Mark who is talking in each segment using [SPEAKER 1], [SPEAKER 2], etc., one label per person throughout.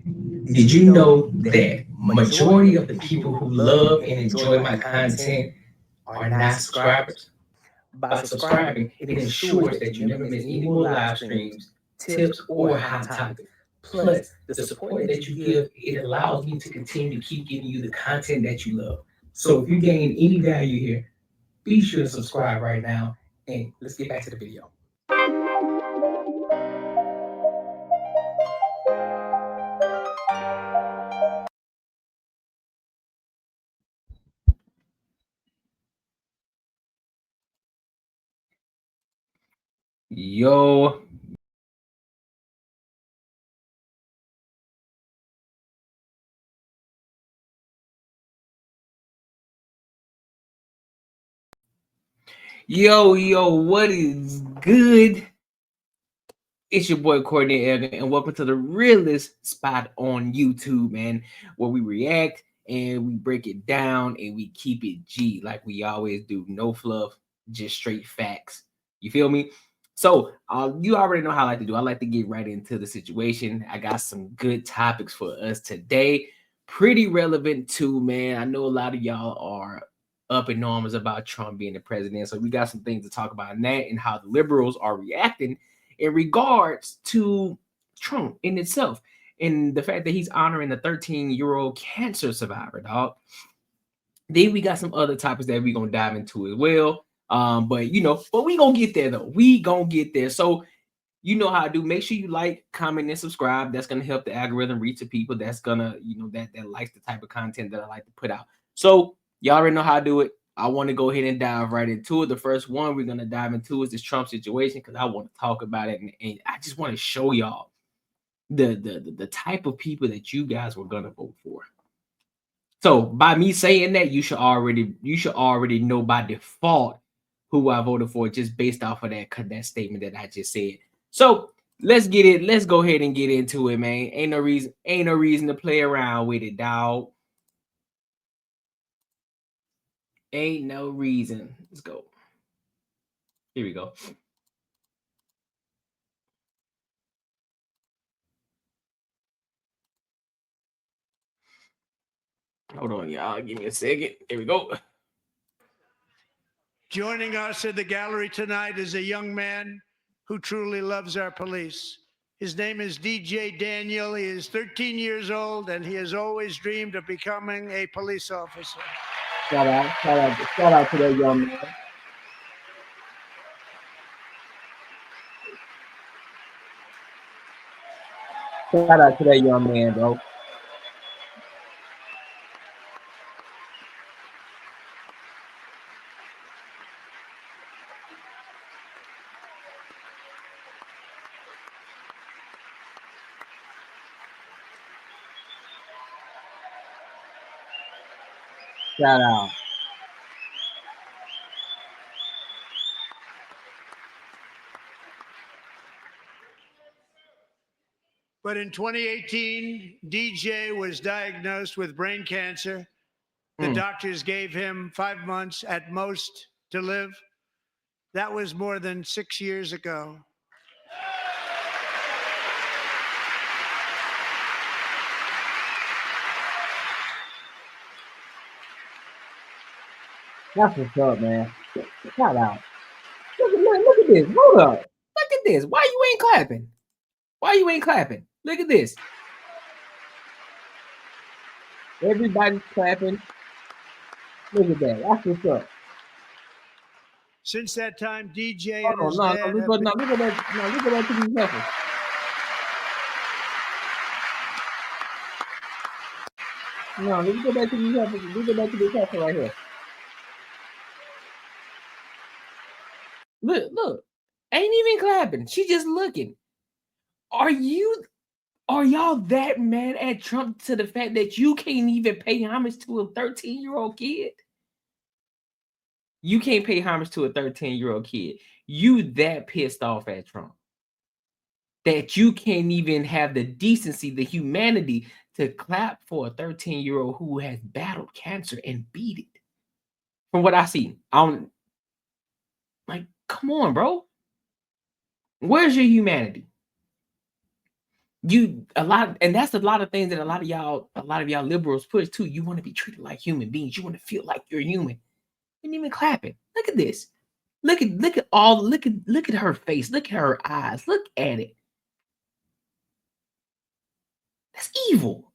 [SPEAKER 1] Did you know that majority of the people who love and enjoy my content are not subscribers? By subscribing, it ensures that you never miss any more live streams, tips, or hot topics. Plus, the support that you give, it allows me to continue to keep giving you the content that you love. So if you gain any value here, be sure to subscribe right now. And let's get back to the video. Yo, yo, what is good? It's your boy Courtnee Edgar, and welcome to the realest spot on YouTube, man, where we react and we break it down and we keep it G like we always do. No fluff, just straight facts. You feel me? So, you already know how I like to do. I like to get right into the situation. I got some good topics for us today. Pretty relevant too, man. I know a lot of y'all are up in arms about Trump being the president. So we got some things to talk about in that and how the liberals are reacting in regards to Trump in itself and the fact that he's honoring the 13-year-old cancer survivor, dog. Then we got some other topics that we're gonna dive into as well. But we gonna get there though. We gonna get there. So you know how I do. Make sure you like, comment, and subscribe. That's gonna help the algorithm reach the people that's gonna, that likes the type of content that I like to put out. So y'all already know how I do it. I want to go ahead and dive right into it. The first one we're gonna dive into is this Trump situation because I want to talk about it and I just want to show y'all the type of people that you guys were gonna vote for. So by me saying that, you should already know by default who I voted for just based off of that statement that I just said. So let's get it. Let's go ahead and get into it, man. Ain't no reason to play around with it, dog. Ain't no reason. Let's go. Here we go. Hold on, y'all. Give me a second. Here we go.
[SPEAKER 2] Joining us in the gallery tonight is a young man who truly loves our police. His name is Tiege Daniel. He is 13 years old, and he has always dreamed of becoming a police officer.
[SPEAKER 1] Shout out to that young man. Shout out to that young man, bro. Shout out.
[SPEAKER 2] But in 2018, DJ was diagnosed with brain cancer. The doctors gave him 5 months at most to live. That was more than 6 years ago.
[SPEAKER 1] That's what's up, man. Shout out. Look at this. Hold up. Look at this. Why you ain't clapping? Why you ain't clapping? Look at this. Everybody's clapping. Look at that. That's what's up.
[SPEAKER 2] Since that time, DJ
[SPEAKER 1] Hold
[SPEAKER 2] and his
[SPEAKER 1] on,
[SPEAKER 2] dad
[SPEAKER 1] look at that. No, look at that to these heifers. No, let me go back to these heifers. Let me go back to this heifer right here. Look. Ain't even clapping. She just looking. Are y'all that mad at Trump to the fact that you can't even pay homage to a 13-year-old kid? You can't pay homage to a 13-year-old kid. You that pissed off at Trump that you can't even have the decency, the humanity to clap for a 13-year-old who has battled cancer and beat it. From what I see, come on, bro. Where's your humanity? And that's a lot of things that a lot of y'all liberals push too. You want to be treated like human beings. You want to feel like you're human. And even clapping. Look at this. Look at her face. Look at her eyes. Look at it. That's evil.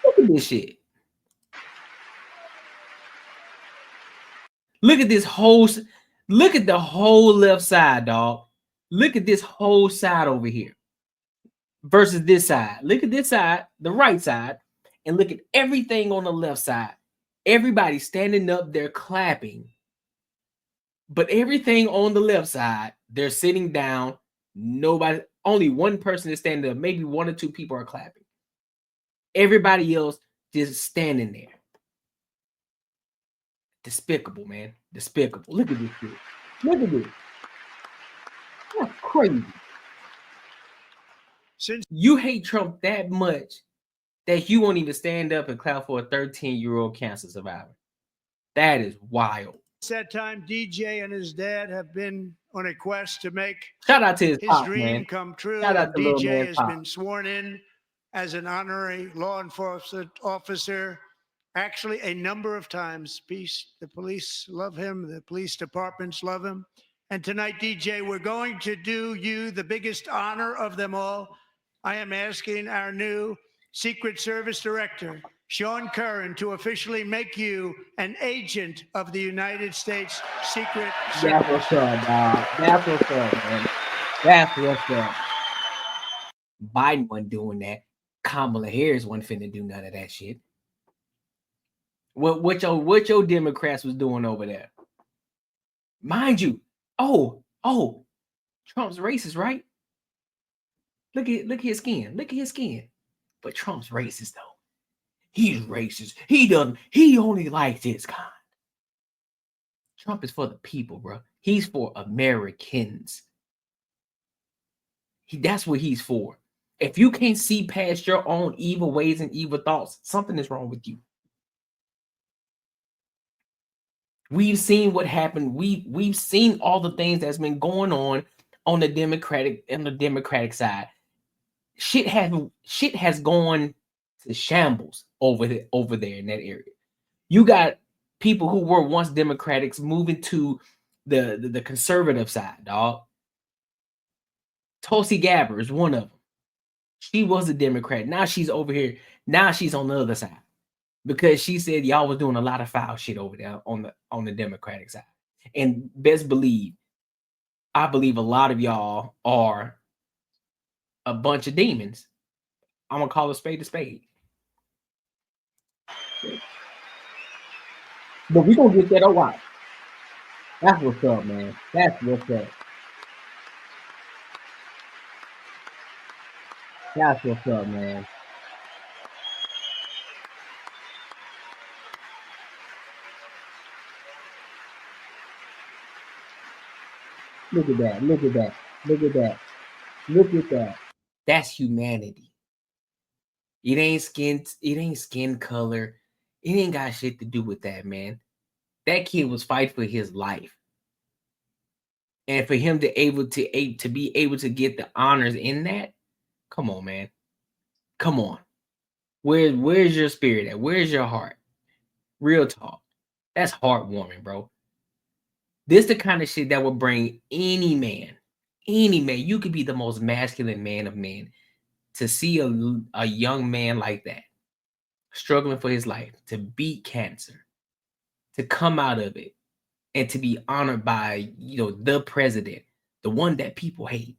[SPEAKER 1] Look at this shit. Look at this whole. Look at the whole left side, dog. Look at this whole side over here versus this side. Look at this side, the right side, and look at everything on the left side. Everybody standing up, they're clapping. But everything on the left side, they're sitting down. Nobody, only one person is standing up. Maybe one or two people are clapping. Everybody else just standing there. Despicable, man. Despicable. Look at this shit. Look at this. That's crazy. Since you hate Trump that much that you won't even stand up and clap for a 13-year-old cancer survivor. That is wild.
[SPEAKER 2] That time, DJ and his dad have been on a quest to make
[SPEAKER 1] shout out to his
[SPEAKER 2] dream come true.
[SPEAKER 1] Shout out to
[SPEAKER 2] DJ has been sworn in as an honorary law enforcement officer, actually a number of times. The police love him. The police departments love him. And tonight, DJ, we're going to do you the biggest honor of them all. I am asking our new Secret Service Director, Sean Curran, to officially make you an agent of the United States Secret Service.
[SPEAKER 1] That's what's up, dog. That's what's up, man. That's what's up. Biden wasn't doing that. Kamala Harris wasn't finna do none of that shit. What your Democrats was doing over there? Mind you, oh, Trump's racist, right? Look at his skin. Look at his skin. But Trump's racist though. He's racist. He only likes his kind. Trump is for the people, bro. He's for Americans. That's what he's for. If you can't see past your own evil ways and evil thoughts, something is wrong with you. We've seen what happened. We've seen all the things that's been going on the Democratic side. Shit has gone to shambles over there in that area. You got people who were once Democrats moving to the conservative side, dog. Tulsi Gabbard is one of them. She was a Democrat. Now she's over here. Now she's on the other side because she said y'all was doing a lot of foul shit over there on the Democratic side. And best believe, I believe a lot of y'all are a bunch of demons. I'm gonna call a spade a spade. But we gonna get that a while. That's what's up, man. That's what's up. That's what's up, man. Look at that. Look at that. Look at that. Look at that. That's humanity. It ain't skin color. It ain't got shit to do with that, man. That kid was fighting for his life. And for him to be able to get the honors in that, come on, man. Come on. Where's your spirit at? Where's your heart? Real talk. That's heartwarming, bro. This the kind of shit that would bring any man, you could be the most masculine man of men, to see a young man like that struggling for his life, to beat cancer, to come out of it, and to be honored by, the president, the one that people hate.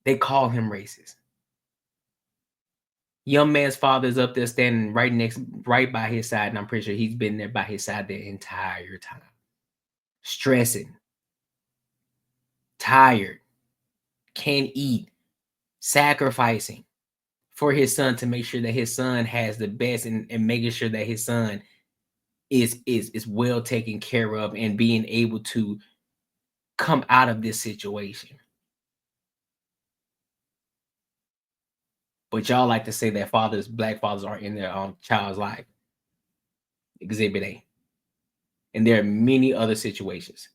[SPEAKER 1] They call him racist. Young man's father is up there standing right by his side, and I'm pretty sure he's been there by his side the entire time. Stressing, tired, can't eat, sacrificing for his son to make sure that his son has the best, and making sure that his son is well taken care of and being able to come out of this situation. But y'all like to say that black fathers aren't in their child's life. Exhibit A. And there are many other situations.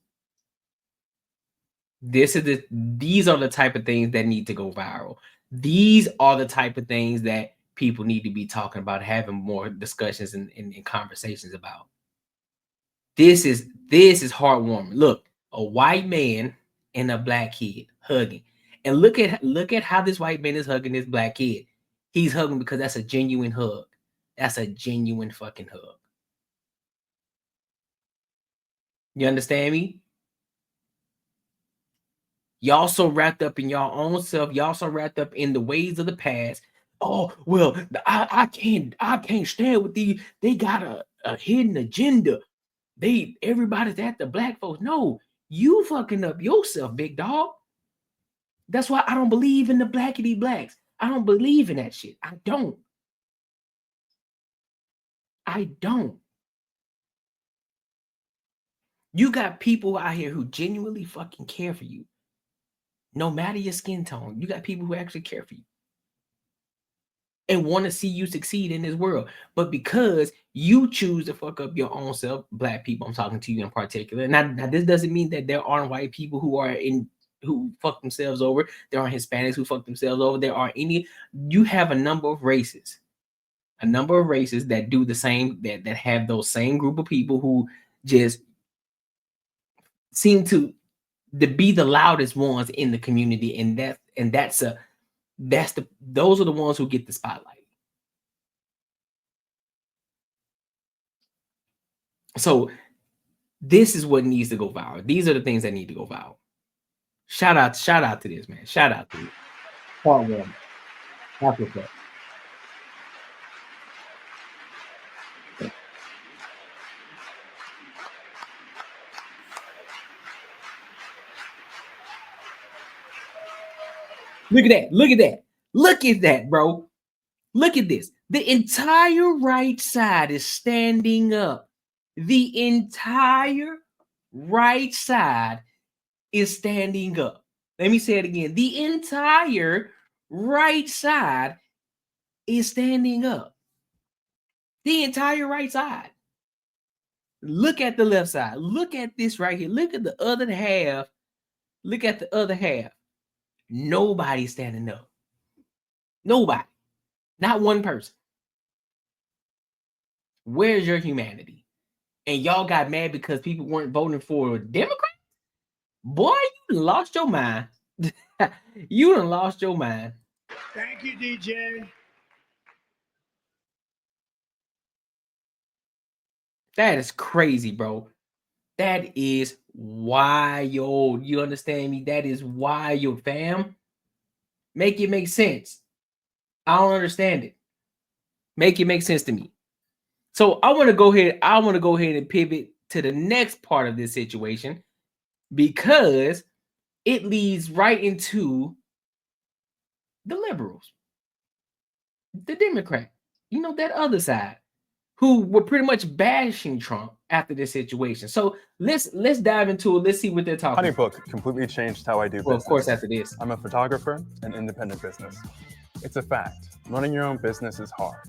[SPEAKER 1] These are the type of things that need to go viral. These are the type of things that people need to be talking about, having more discussions and conversations about. This is heartwarming. Look, a white man and a black kid hugging. And look at how this white man is hugging this black kid. He's hugging because that's a genuine hug. That's a genuine fucking hug. You understand me? Y'all so wrapped up in y'all own self. Y'all so wrapped up in the ways of the past. Oh, well, I can't stand with these. They got a hidden agenda. Everybody's at the black folks. No, you fucking up yourself, big dog. That's why I don't believe in the blackity blacks. I don't believe in that shit. I don't. You got people out here who genuinely fucking care for you. No matter your skin tone, you got people who actually care for you and want to see you succeed in this world. But because you choose to fuck up your own self, black people, I'm talking to you in particular. Now this doesn't mean that there aren't white people who fuck themselves over. There are Hispanics who fuck themselves over. You have a number of races that do the same, that have those same group of people who just seem to be the loudest ones in the community, and those are the ones who get the spotlight. So this is what needs to go viral. These are the things that need to go viral. Shout out to this, man. Shout out to you. Heartwarming. Africa. Look at that. Look at that. Look at that, bro. Look at this. The entire right side is standing up. The entire right side is standing up. Let me say it again. The entire right side is standing up. The entire right side. Look at the left side. Look at this right here. Look at the other half. Look at the other half. Nobody's standing up. Nobody. Not one person. Where's your humanity? And y'all got mad because people weren't voting for Democrats? Boy, you lost your mind. You done lost your mind.
[SPEAKER 2] Thank you, DJ.
[SPEAKER 1] That is crazy, bro. That is wild. You understand me? That is wild, fam. Make it make sense. I don't understand it. Make it make sense to me. So I want to go ahead and pivot to the next part of this situation, because it leads right into the liberals, the Democrat, that other side, who were pretty much bashing Trump after this situation. So let's dive into it. Let's see what they're talking about.
[SPEAKER 3] HoneyBook completely changed how I do business.
[SPEAKER 1] Of course, after this.
[SPEAKER 3] I'm a photographer and independent business. It's a fact. Running your own business is hard.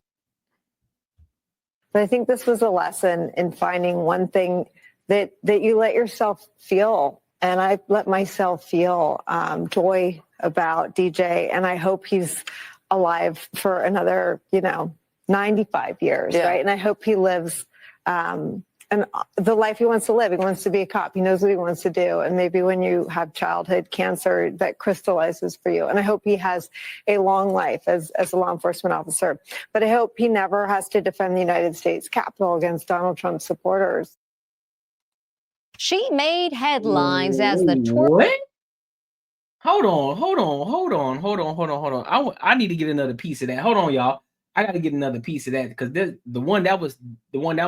[SPEAKER 4] But I think this was a lesson in finding one thing that you let yourself feel. And I let myself feel joy about DJ. And I hope he's alive for another, 95 years, right? And I hope he lives and the life he wants to live. He wants to be a cop. He knows what he wants to do. And maybe when you have childhood cancer, that crystallizes for you. And I hope he has a long life as a law enforcement officer. But I hope he never has to defend the United States Capitol against Donald Trump's supporters.
[SPEAKER 5] She made headlines as the
[SPEAKER 1] What? Hold on. I need to get another piece of that. Hold on, y'all. I got to get another piece of that, because the one that was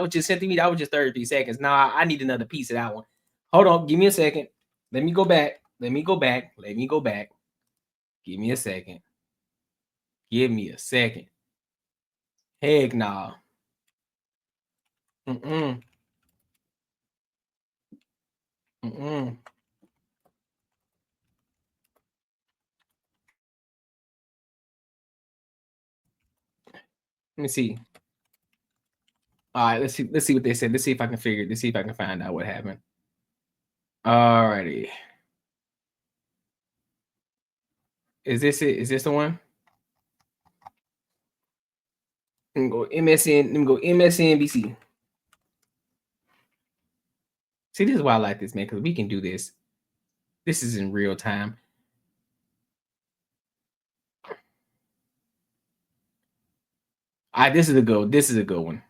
[SPEAKER 1] just sent to me, that was just 33 seconds. Now I need another piece of that one. Hold on, give me a second. Let me go back. Give me a second. Heck nah. Let me see. All right, let's see what they said. Let's see if I can find out what happened. All righty. Is this it? Is this the one? Let me go MSN. Let me go MSNBC. See, this is why I like this, man, because we can do this. This is in real time. All right, this is a good. This is a good one.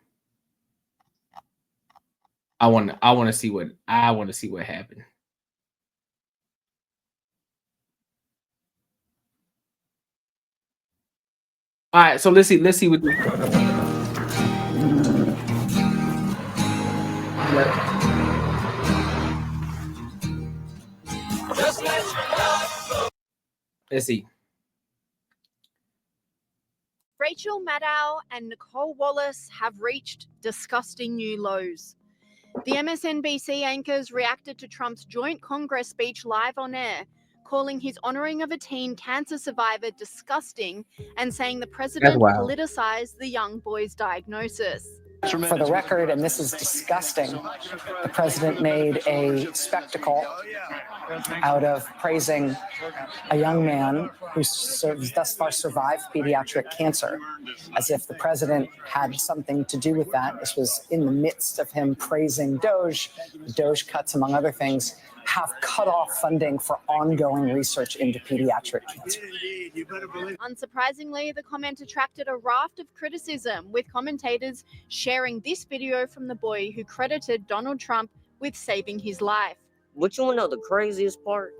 [SPEAKER 1] I want to see what happened. All right, so let's see what. Let's see.
[SPEAKER 6] Rachel Maddow and Nicole Wallace have reached disgusting new lows. The MSNBC anchors reacted to Trump's joint Congress speech live on air, calling his honoring of a teen cancer survivor disgusting and saying the president politicized the young boy's diagnosis.
[SPEAKER 7] For the record, and this is disgusting, the president made a spectacle out of praising a young man who's thus far survived pediatric cancer, as if the president had something to do with that. This was in the midst of him praising Doge. Doge cuts, among other things, have cut off funding for ongoing research into pediatric cancer.
[SPEAKER 6] Unsurprisingly, the comment attracted a raft of criticism, with commentators sharing this video from the boy who credited Donald Trump with saving his life.
[SPEAKER 8] But you want to know the craziest part?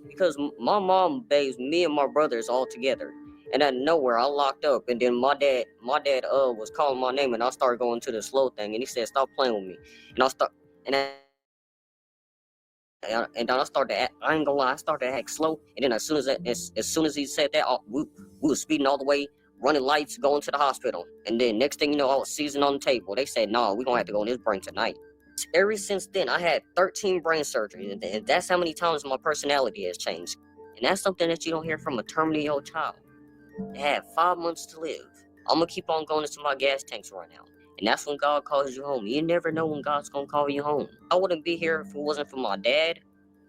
[SPEAKER 8] Because my mom bathes me and my brothers all together. And out of nowhere, I locked up, and then my dad was calling my name, and I started going to the slow thing, and he said, "Stop playing with me." And then I started to act, I ain't gonna lie, I started to act slow. And then as soon as he said that, we were speeding all the way, running lights, going to the hospital. And then next thing you know, I was seizing on the table. They said, "No, we're gonna have to go in his brain tonight." Ever since then, I had 13 brain surgeries, and that's how many times my personality has changed. And that's something that you don't hear from a terminally ill child. They had 5 months to live. I'm gonna keep on going into my gas tanks right now. And that's when God calls you home. You never know when God's gonna call you home. I wouldn't be here if it wasn't for my dad.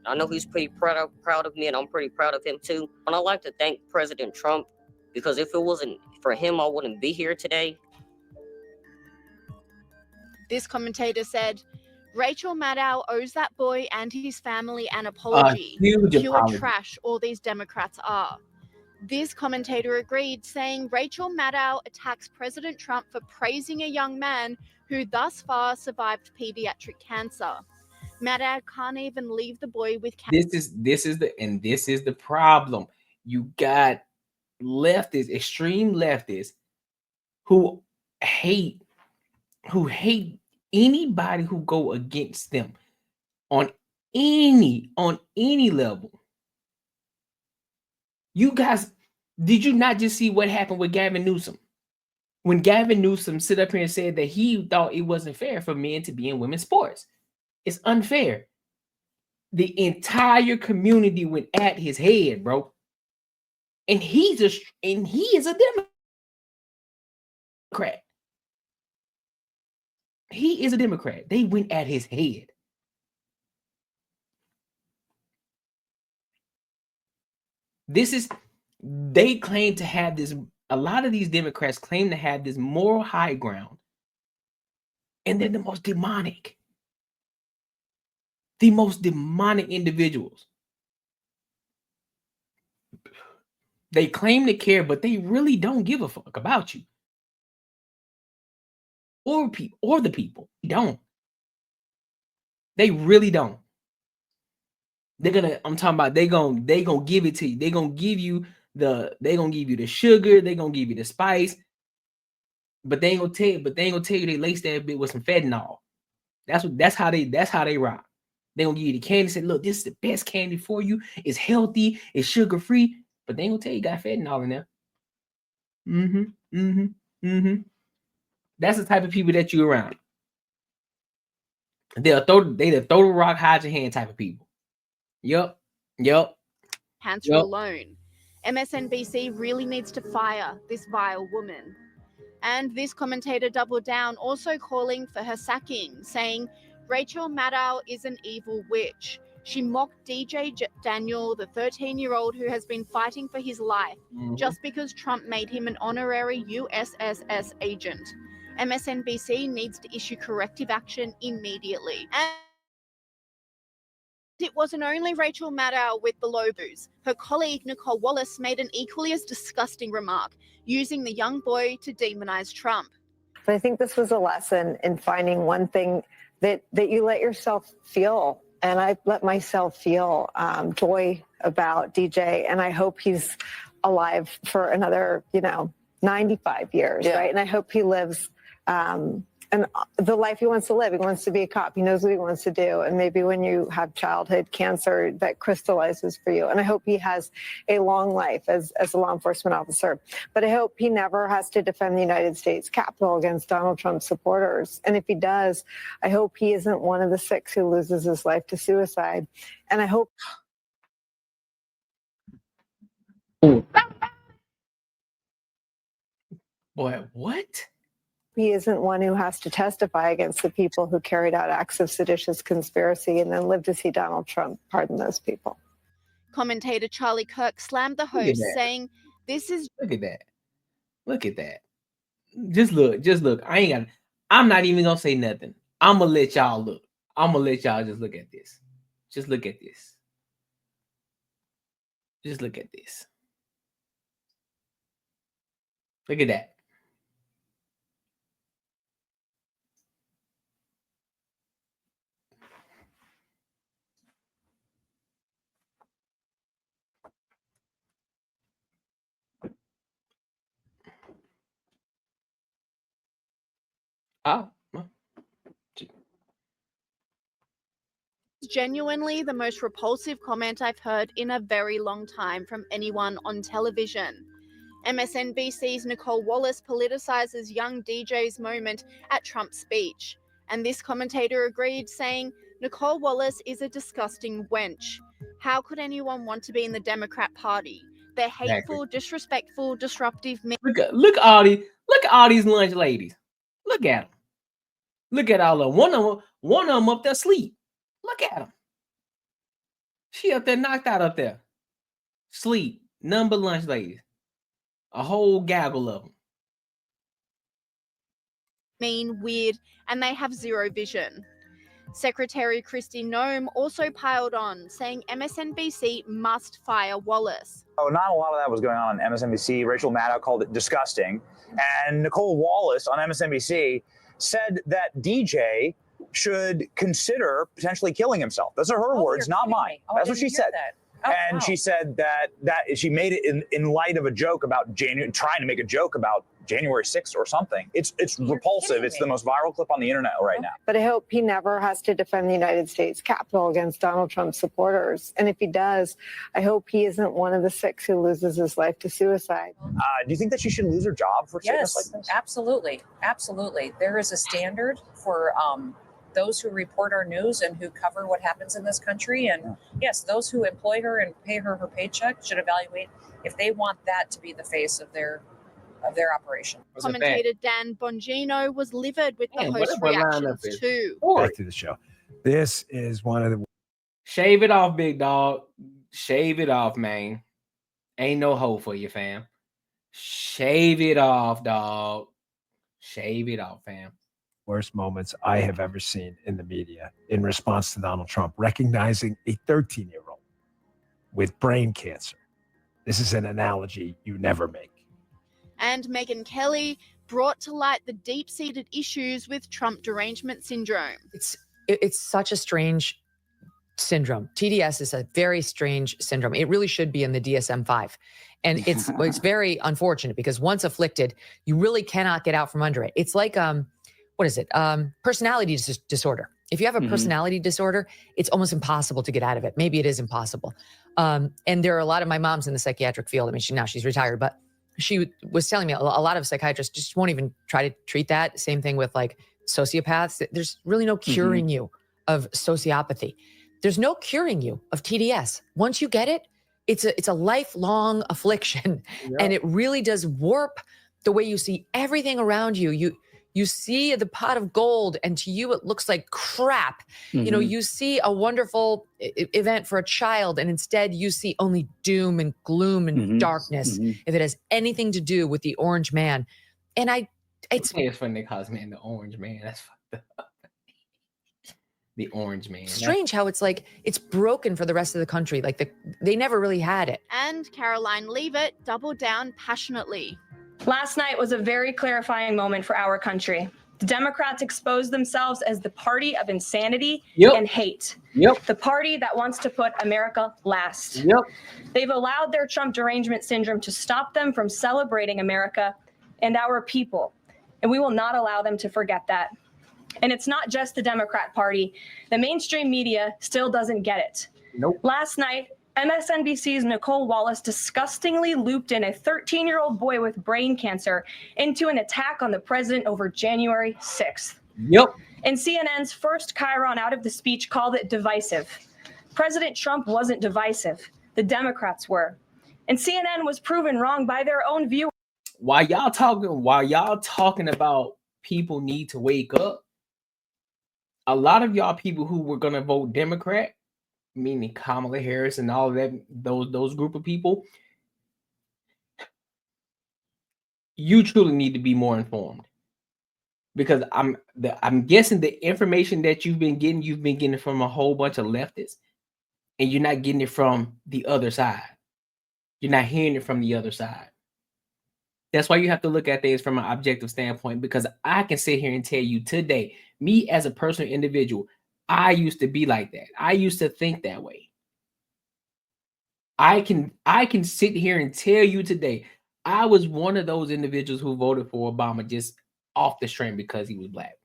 [SPEAKER 8] I know he's pretty proud of me, and I'm pretty proud of him too. And I'd like to thank President Trump, because if it wasn't for him, I wouldn't be here today.
[SPEAKER 6] This commentator said, Rachel Maddow owes that boy and his family an apology. Pure trash all these Democrats are. This commentator agreed, saying Rachel Maddow attacks President Trump for praising a young man who thus far survived pediatric cancer. Maddow can't even leave the boy with cancer.
[SPEAKER 1] This is the problem. You got leftists, extreme leftists, who hate anybody who go against them on any level. You guys, did you not just see what happened with Gavin Newsom? When Gavin Newsom stood up here and said that he thought it wasn't fair for men to be in women's sports. It's unfair. The entire community went at his head, bro. And he is a Democrat. He is a Democrat. They went at his head. They claim to have this, a lot of these Democrats claim to have this moral high ground. And they're the most demonic individuals. They claim to care, but they really don't give a fuck about you. Or the people. They don't. They really don't. I'm talking about they gonna give it to you. They're gonna give you the sugar, they're gonna give you the spice, but they ain't gonna tell you they laced that bit with some fentanyl. That's how they rock. They gonna give you the candy, say, look, this is the best candy for you. It's healthy, it's sugar-free, but they ain't gonna tell you got fentanyl in there. That's the type of people that you around. They'll throw the rock, hide your hand type of people. Yep.
[SPEAKER 6] Cancer alone. MSNBC really needs to fire this vile woman. And this commentator doubled down, also calling for her sacking, saying Rachel Maddow is an evil witch. She mocked DJ Daniel, the 13-year-old who has been fighting for his life, just because Trump made him an honorary USSS agent. MSNBC needs to issue corrective action immediately. And it wasn't only Rachel Maddow with the low boos. Her colleague Nicole Wallace made an equally as disgusting remark, using the young boy to demonize Trump.
[SPEAKER 4] But I think this was a lesson in finding one thing that you let yourself feel. And I let myself feel joy about DJ. And I hope he's alive for another, 95 years, right? And I hope he lives and the life he wants to live. He wants to be a cop. He knows what he wants to do. And maybe when you have childhood cancer, that crystallizes for you. And I hope he has a long life as a law enforcement officer. But I hope he never has to defend the United States Capitol against Donald Trump supporters. And if he does, I hope he isn't one of the 6 who loses his life to suicide. And I hope...
[SPEAKER 1] Boy, what?
[SPEAKER 4] He isn't one who has to testify against the people who carried out acts of seditious conspiracy and then live to see Donald Trump pardon those people.
[SPEAKER 6] Commentator Charlie Kirk slammed the host, saying, "This is..."
[SPEAKER 1] Look at that. Look at that. Just look. I'm not even gonna say nothing. I'm gonna let y'all look. I'm gonna let y'all just look at this. Just look at this. Just look at this. Look at that. Oh.
[SPEAKER 6] Genuinely the most repulsive comment I've heard in a very long time from anyone on television. MSNBC's Nicole Wallace politicizes young DJ's moment at Trump's speech. And this commentator agreed, saying, "Nicole Wallace is a disgusting wench. How could anyone want to be in the Democrat Party? They're hateful, disrespectful, disruptive men."
[SPEAKER 1] Look at all these lunch ladies. Look at them. Look at all of them. One of them up there asleep. Look at them. She up there knocked out up there. Sleep. None but lunch ladies. A whole gaggle of them.
[SPEAKER 6] Mean, weird, and they have zero vision. Secretary Kristi Noem also piled on, saying MSNBC must fire Wallace.
[SPEAKER 9] Oh, not a lot of that was going on MSNBC. Rachel Maddow called it disgusting. And Nicole Wallace on MSNBC said that DJ should consider potentially killing himself. Those are her words, not mine. That's what she said. And she said that she made it in light of a joke about trying to make a joke about January 6th or something. It's repulsive. It's the most viral clip on the internet right now.
[SPEAKER 4] But I hope he never has to defend the United States Capitol against Donald Trump supporters. And if he does, I hope he isn't one of the 6 who loses his life to suicide.
[SPEAKER 9] Do you think that she should lose her job for statements like this?
[SPEAKER 10] Absolutely. Absolutely. There is a standard for those who report our news and who cover what happens in this country. And yes, those who employ her and pay her paycheck should evaluate if they want that to be the face of their operation.
[SPEAKER 6] Commentator Dan Bongino was livid with the host reactions too.
[SPEAKER 11] Back to the show. This is one of the...
[SPEAKER 1] Shave it off, big dog. Shave it off, man. Ain't no hope for you, fam. Shave it off, dog. Shave it off, fam.
[SPEAKER 11] Worst moments I have ever seen in the media in response to Donald Trump, recognizing a 13-year-old with brain cancer. This is an analogy you never make.
[SPEAKER 6] And Megyn Kelly brought to light the deep-seated issues with Trump derangement syndrome.
[SPEAKER 12] It's such a strange syndrome. TDS is a very strange syndrome. It really should be in the DSM-5. And it's very unfortunate because once afflicted, you really cannot get out from under it. It's like, what is it? Personality disorder. If you have a personality disorder, it's almost impossible to get out of it. Maybe it is impossible. And there are a lot of my mom's in the psychiatric field. I mean, now she's retired, but she was telling me a lot of psychiatrists just won't even try to treat that. Same thing with like sociopaths. There's really no curing you of sociopathy. There's no curing you of TDS. Once you get it, it's a lifelong affliction. And it really does warp the way you see everything around you. You see the pot of gold, and to you, it looks like crap. You know, you see a wonderful event for a child, and instead you see only doom and gloom and darkness if it has anything to do with the orange man. And it's
[SPEAKER 1] funny because, man, the orange man, that's fucked up. The orange man.
[SPEAKER 12] Strange how it's like it's broken for the rest of the country. Like they never really had it.
[SPEAKER 6] And Caroline Leavitt doubled down passionately.
[SPEAKER 13] Last night was a very clarifying moment for our country. The Democrats exposed themselves as the party of insanity and hate. The party that wants to put America last. They've allowed their Trump derangement syndrome to stop them from celebrating America and our people. And we will not allow them to forget that. And it's not just the Democrat Party. The mainstream media still doesn't get it. Last night, MSNBC's Nicole Wallace disgustingly looped in a 13-year-old boy with brain cancer into an attack on the president over January 6th. And CNN's first Chiron out of the speech called it divisive. President Trump wasn't divisive. The Democrats were. And CNN was proven wrong by their own viewers.
[SPEAKER 1] While y'all talking about people need to wake up, a lot of y'all people who were gonna vote Democrat, meaning Kamala Harris and all of that, those group of people, you truly need to be more informed. Because I'm guessing the information that you've been getting from a whole bunch of leftists, and you're not getting it from the other side. You're not hearing it from the other side. That's why you have to look at things from an objective standpoint, because I can sit here and tell you today, me as a personal individual, I used to be like that. I used to think that way. I can sit here and tell you today, I was one of those individuals who voted for Obama just off the string because he was black.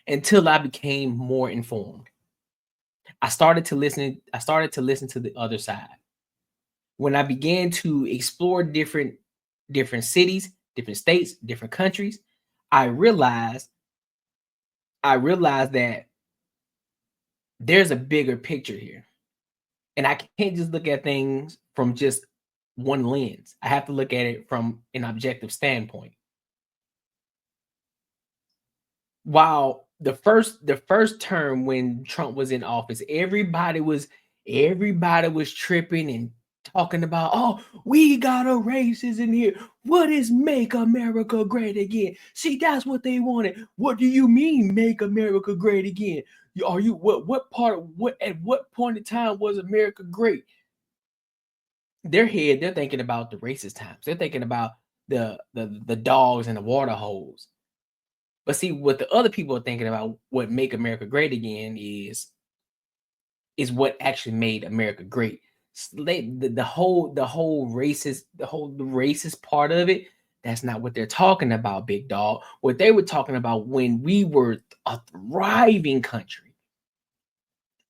[SPEAKER 1] Until I became more informed. I started to listen to the other side. When I began to explore different cities, different states, different countries, I realized that there's a bigger picture here. And I can't just look at things from just one lens. I have to look at it from an objective standpoint. While the first term when Trump was in office, everybody was tripping and talking about, oh, we got a racist in here. What is make America great again? See, that's what they wanted. What do you mean make America great again? Are you at what point in time was America great? They're thinking about the racist times. They're thinking about the dogs and the water holes. But see, what the other people are thinking about, what make America great again, is what actually made America great. The whole racist part of it, that's not what they're talking about, big dog. What they were talking about when we were a thriving country,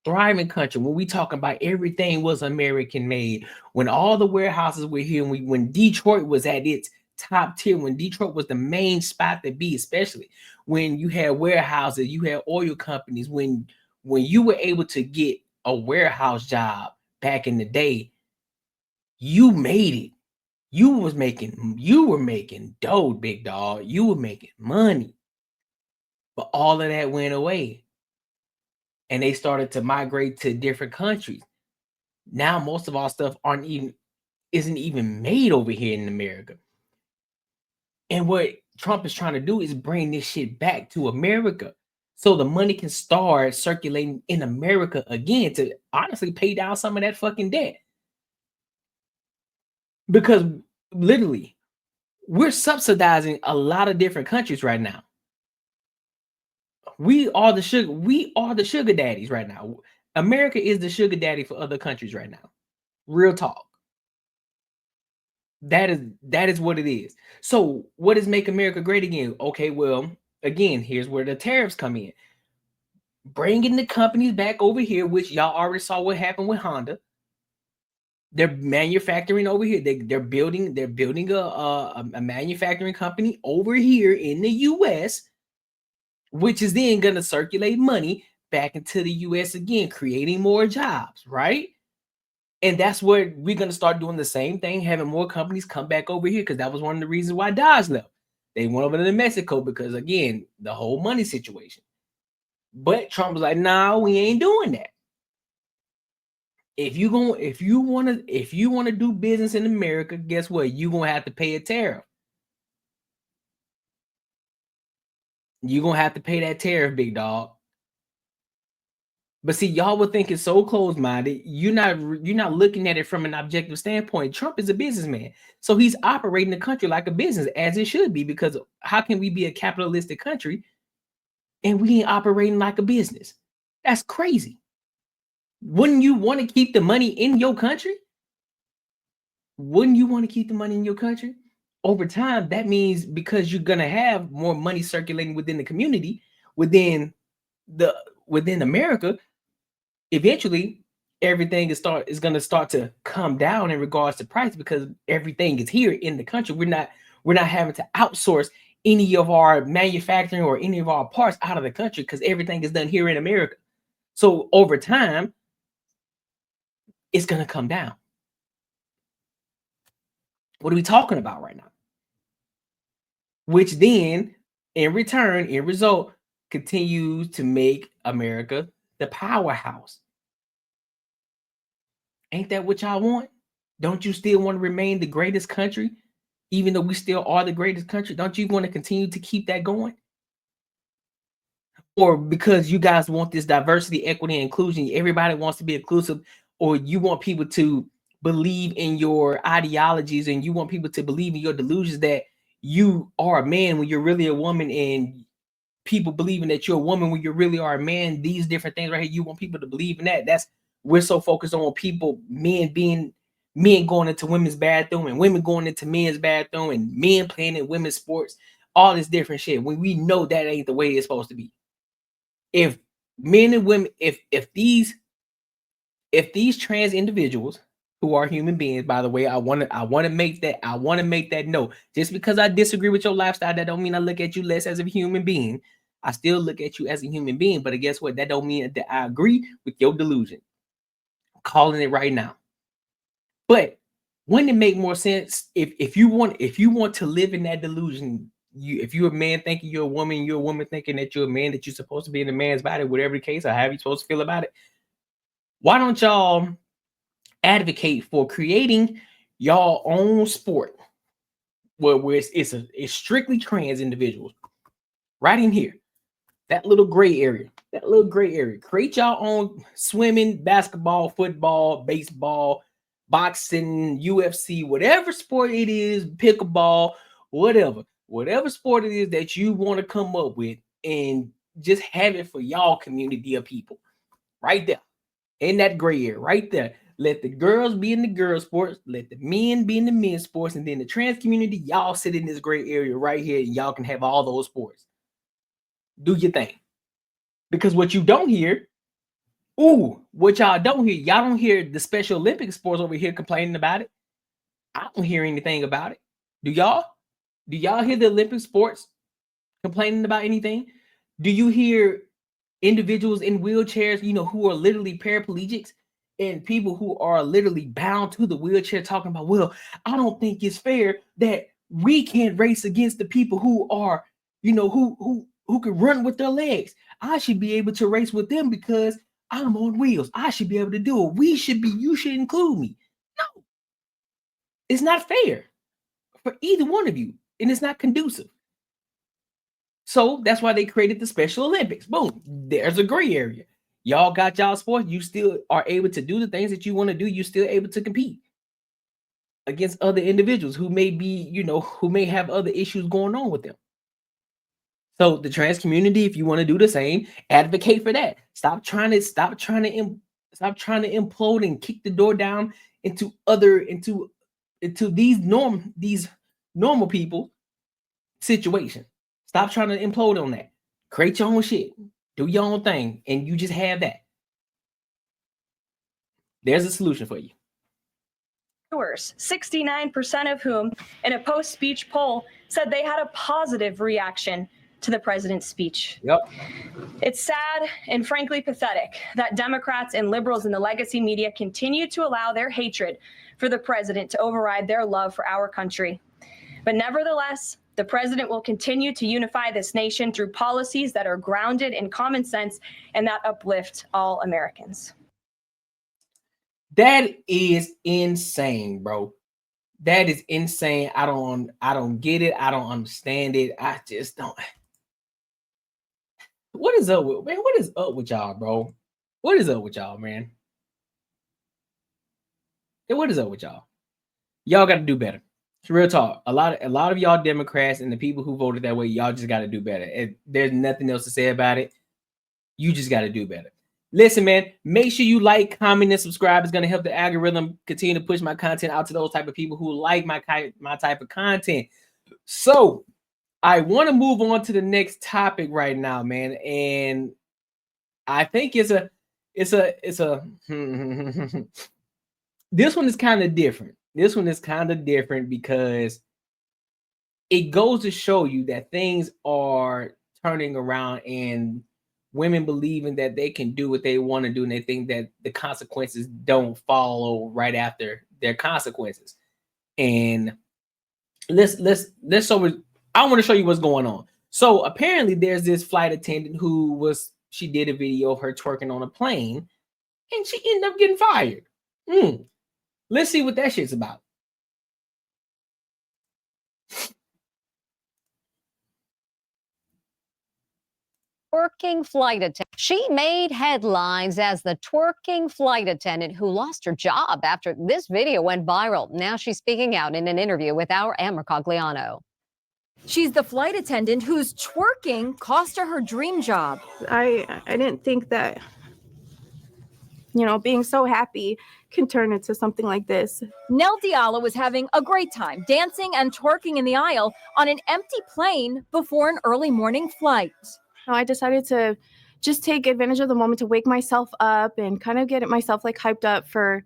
[SPEAKER 1] when we talking about everything was American made, when all the warehouses were here, when Detroit was at its top tier, when Detroit was the main spot to be, especially when you had warehouses, you had oil companies, when you were able to get a warehouse job back in the day, you made it. You were making dough, big dog. You were making money. But all of that went away. And they started to migrate to different countries. Now most of our stuff isn't even made over here in America. And what Trump is trying to do is bring this shit back to America, so the money can start circulating in America again to honestly pay down some of that fucking debt. Because literally, we're subsidizing a lot of different countries right now. We are the sugar daddies right now. America is the sugar daddy for other countries right now. Real talk. That is what it is. So what is make America great again? Okay, well, again, here's where the tariffs come in. Bringing the companies back over here, which y'all already saw what happened with Honda. They're manufacturing over here. They're building a manufacturing company over here in the U.S., which is then going to circulate money back into the U.S. again, creating more jobs, right? And that's where we're going to start doing the same thing, having more companies come back over here, because that was one of the reasons why Dodge left. They went over to Mexico because, again, the whole money situation. But Trump was like, "No, we ain't doing that. If you want to do business in America, guess what? You're gonna have to pay a tariff. You're gonna have to pay that tariff, big dog." But see, y'all were thinking so close-minded. You're not looking at it from an objective standpoint. Trump is a businessman, so he's operating the country like a business, as it should be. Because how can we be a capitalistic country and we ain't operating like a business? That's crazy. Wouldn't you want to keep the money in your country? Wouldn't you want to keep the money in your country? Over time, that means because you're gonna have more money circulating within the community, within America. Eventually, everything is going to start to come down in regards to price because everything is here in the country. We're not having to outsource any of our manufacturing or any of our parts out of the country because everything is done here in America. So over time, it's going to come down. What are we talking about right now? Which then, in return, in result, continues to make America the powerhouse. Ain't that what y'all want? Don't you still want to remain the greatest country, even though we still are the greatest country? Don't you want to continue to keep that going? Or because you guys want this diversity, equity, and inclusion, everybody wants to be inclusive, or you want people to believe in your ideologies and you want people to believe in your delusions that you are a man when you're really a woman, and people believing that you're a woman when you really are a man. These different things right here, you want people to believe in that. We're so focused on men going into women's bathroom and women going into men's bathroom and men playing in women's sports, all this different shit, when we know that ain't the way it's supposed to be. If men and women, if these trans individuals who are human beings, by the way, I want to make that note. Just because I disagree with your lifestyle, that don't mean I look at you less as a human being. I still look at you as a human being, but guess what? That don't mean that I agree with your delusion. I'm calling it right now. But wouldn't it make more sense if you want to live in that delusion? If you're a man thinking you're a woman thinking that you're a man, that you're supposed to be in a man's body, whatever the case, or however you're supposed to feel about it. Why don't y'all advocate for creating y'all own sport where it's strictly trans individuals right in here? That little gray area. Create y'all own swimming, basketball, football, baseball, boxing, UFC, whatever sport it is, pickleball, whatever sport it is that you want to come up with, and just have it for y'all community of people right there in that gray area right there. Let the girls be in the girls sports, let the men be in the men's sports, and then the trans community, y'all sit in this gray area right here, and y'all can have all those sports. Do your thing. Because what you don't hear, y'all don't hear the Special Olympic sports over here complaining about it. I don't hear anything about it. Do y'all? Do y'all hear the Olympic sports complaining about anything? Do you hear individuals in wheelchairs, who are literally paraplegics, and people who are literally bound to the wheelchair talking about, well, I don't think it's fair that we can't race against the people who are, who can run with their legs. I should be able to race with them because I'm on wheels. I should be able to do it. You should include me. No, it's not fair for either one of you, and it's not conducive. So that's why they created the Special Olympics. Boom, there's a gray area. Y'all got y'all sports. You still are able to do the things that you want to do. You're still able to compete against other individuals who may be, who may have other issues going on with them. So the trans community, if you want to do the same, advocate for that. Stop trying to implode and kick the door down into these normal people situation. Stop trying to implode on that. Create your own shit. Do your own thing, and you just have that. There's a solution for you.
[SPEAKER 13] 69% of whom, in a post-speech poll, said they had a positive reaction to the president's speech.
[SPEAKER 1] Yep.
[SPEAKER 13] It's sad and frankly pathetic that Democrats and liberals in the legacy media continue to allow their hatred for the president to override their love for our country. But nevertheless, The president will continue to unify this nation through policies that are grounded in common sense and that uplift all Americans.
[SPEAKER 1] That is insane, bro. That is insane. I don't get it. I don't understand it. I just don't. What is up with, man? What is up with y'all, bro? What is up with y'all, man? Yeah, what is up with y'all? Y'all got to do better. Real talk. A lot of y'all Democrats and the people who voted that way, y'all just got to do better. There's nothing else to say about it. You just got to do better. Listen, man, make sure you like, comment, and subscribe. It's going to help the algorithm continue to push my content out to those type of people who like my type of content. So I want to move on to the next topic right now, man. And I think it's a this one is kind of different. This one is kind of different because it goes to show you that things are turning around and women believing that they can do what they want to do, and they think that the consequences don't follow right after their consequences. And I want to show you what's going on. So apparently there's this flight attendant she did a video of her twerking on a plane, and she ended up getting fired. Let's see what that shit's about.
[SPEAKER 5] Twerking flight attendant. She made headlines as the twerking flight attendant who lost her job after this video went viral. Now she's speaking out in an interview with our Amber Cogliano.
[SPEAKER 14] She's the flight attendant whose twerking cost her dream job.
[SPEAKER 15] I didn't think that, being so happy can turn into something like this.
[SPEAKER 14] Nell Diallo was having a great time dancing and twerking in the aisle on an empty plane before an early morning flight.
[SPEAKER 15] I decided to just take advantage of the moment to wake myself up and kind of get myself hyped up for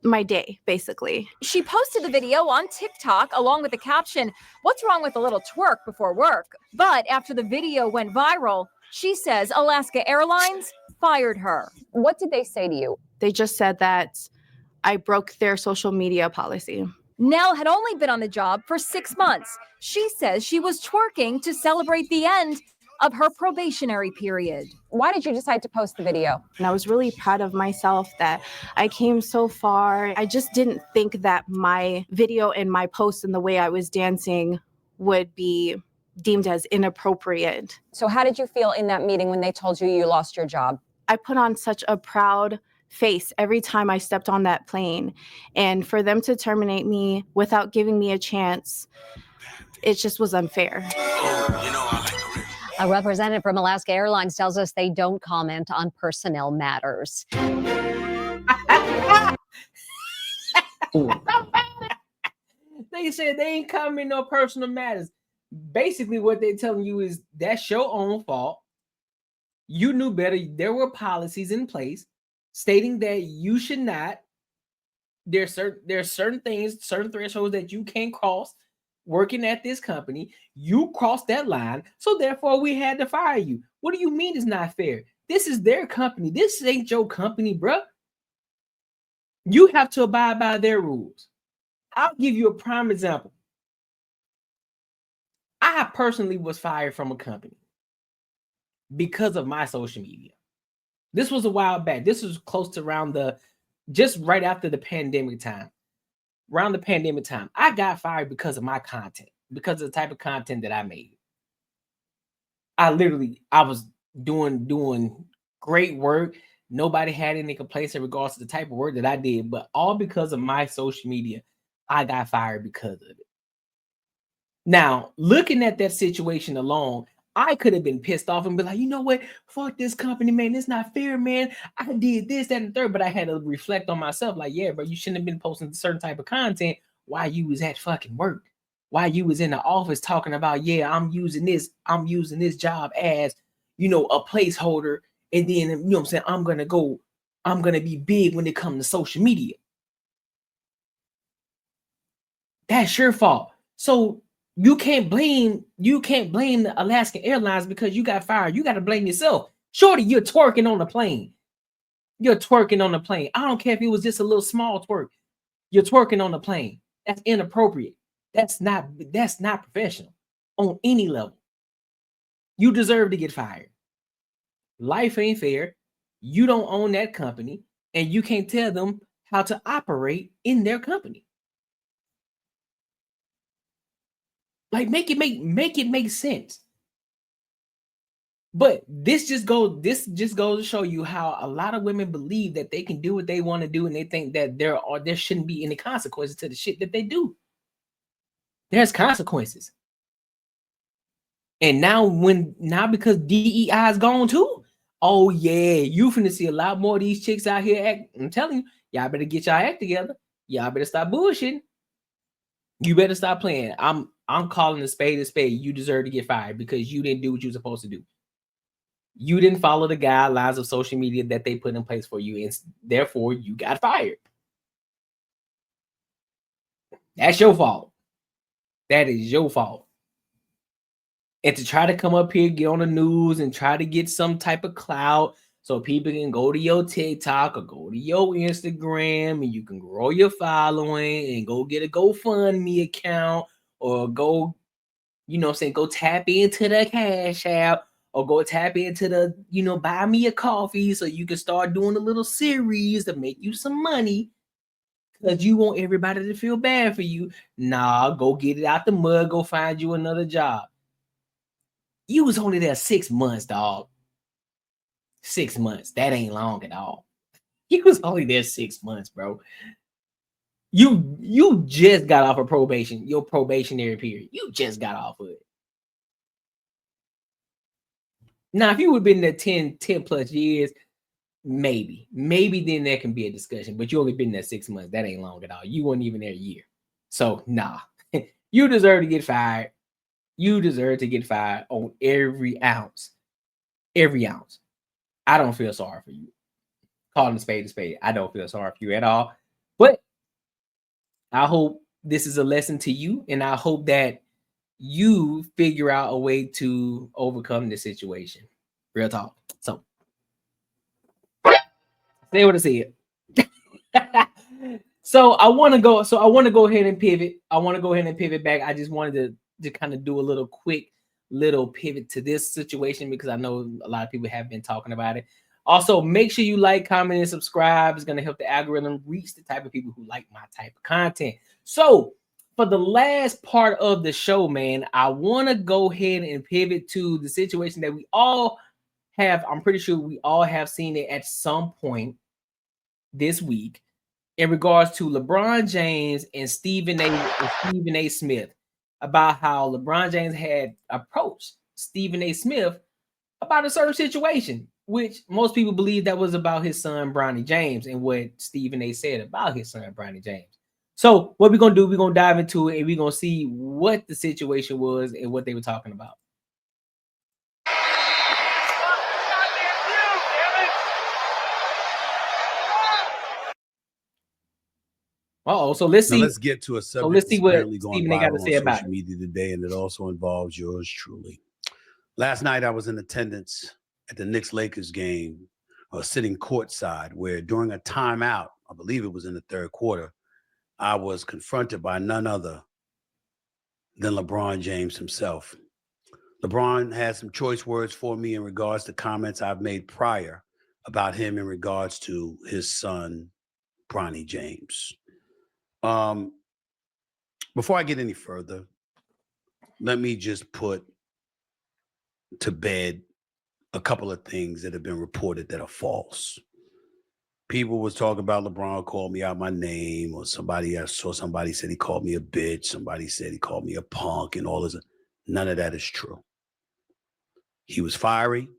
[SPEAKER 15] my day, basically.
[SPEAKER 14] She posted the video on TikTok along with the caption, "What's wrong with a little twerk before work?" But after the video went viral, she says Alaska Airlines fired her.
[SPEAKER 5] What did they say to you?
[SPEAKER 15] They just said that I broke their social media policy.
[SPEAKER 14] Nell had only been on the job for 6 months. She says she was twerking to celebrate the end of her probationary period.
[SPEAKER 5] Why did you decide to post the video?
[SPEAKER 15] And I was really proud of myself that I came so far. I just didn't think that my video and my post and the way I was dancing would be deemed as inappropriate.
[SPEAKER 5] So how did you feel in that meeting when they told you lost your job?
[SPEAKER 15] I put on such a proud face every time I stepped on that plane. And for them to terminate me without giving me a chance, it just was unfair.
[SPEAKER 5] A representative from Alaska Airlines tells us they don't comment on personnel matters.
[SPEAKER 1] They said they ain't commenting on personal matters. Basically, what they're telling you is that's your own fault. You knew better. There were policies in place stating that you should not. There's certain things, certain thresholds that you can't cross. Working at this company, you crossed that line, so therefore we had to fire you. What do you mean it's not fair? This is their company. This ain't your company, bruh. You have to abide by their rules. I'll give you a prime example. I personally was fired from a company because of my social media. This was a while back. This was close to just right after the pandemic time. Around the pandemic time, I got fired because of my content, because of the type of content that I made. I was doing great work. Nobody had any complaints in regards to the type of work that I did, but all because of my social media, I got fired because of it. Now, looking at that situation alone, I could have been pissed off and be like, you know what? Fuck this company, man. It's not fair, man. I did this, that, and the third, but I had to reflect on myself. Like, yeah, bro, you shouldn't have been posting a certain type of content while you was at fucking work. While you was in the office talking about, yeah, I'm using this job as, a placeholder. And then, I'm saying, I'm going to be big when it comes to social media. That's your fault. So you can't blame the Alaska Airlines because you got fired. You got to blame yourself. Shorty, you're twerking on the plane. You're twerking on the plane. I don't care if it was just a little small twerk. You're twerking on the plane. That's inappropriate. That's not professional. on any level. You deserve to get fired. Life ain't fair. You don't own that company, and you can't tell them how to operate in their company. Like, make it make sense. But this just goes to show you how a lot of women believe that they can do what they want to do, and they think that there shouldn't be any consequences to the shit that they do. There's consequences. And now because DEI is gone too, oh yeah, you finna see a lot more of these chicks out here I'm telling you, y'all better get y'all act together. Y'all better stop bullshitting. You better stop playing. I'm calling a spade a spade. You deserve to get fired because you didn't do what you were supposed to do. You didn't follow the guidelines of social media that they put in place for you, and therefore you got fired. That's your fault. That is your fault. And to try to come up here, get on the news, and try to get some type of clout so people can go to your TikTok or go to your Instagram and you can grow your following and go get a GoFundMe account or go, go tap into the Cash App or go tap into the, buy me a coffee so you can start doing a little series to make you some money because you want everybody to feel bad for you. Nah, go get it out the mud. Go find you another job. You was only there 6 months, dog. 6 months. That ain't long at all. You was only there 6 months, bro. You just got off of probation, your probationary period. You just got off of it. Now, if you would have been there 10 plus years, maybe then there can be a discussion, but you only been there 6 months. That ain't long at all. You weren't even there a year. So, nah, you deserve to get fired. You deserve to get fired on every ounce. Every ounce. I don't feel sorry for you. Calling a spade, I don't feel sorry for you at all. But I hope this is a lesson to you, and I hope that you figure out a way to overcome this situation. Real talk. So, say what I said. So I want to go ahead and pivot. I want to go ahead and pivot back. I just wanted to kind of do a little quick little pivot to this situation because I know a lot of people have been talking about it. Also, make sure you like, comment, and subscribe. It's going to help the algorithm reach the type of people who like my type of content. So for the last part of the show, man, I want to go ahead and pivot to the situation that we all have. I'm pretty sure we all have seen it at some point this week in regards to LeBron James and Stephen A. Smith, about how LeBron James had approached Stephen A. Smith about a certain situation, which most people believe that was about his son, Bronny James, and what Stephen A. said about his son, Bronny James. So what we're going to do, we're going to dive into it, and we're going to see what the situation was and what they were talking about. So let's see.
[SPEAKER 16] Now let's get to a subject.
[SPEAKER 1] So let's see what
[SPEAKER 16] Stephen A. got to say about social media today, and it also involves yours truly. Last night, I was in attendance at the Knicks-Lakers game, sitting courtside, where during a timeout, I believe it was in the third quarter, I was confronted by none other than LeBron James himself. LeBron had some choice words for me in regards to comments I've made prior about him in regards to his son, Bronny James. Before I get any further, let me just put to bed a couple of things that have been reported that are false. People was talking about LeBron called me out my name, or somebody said he called me a bitch. Somebody said he called me a punk and all this. None of that is true. He was fiery.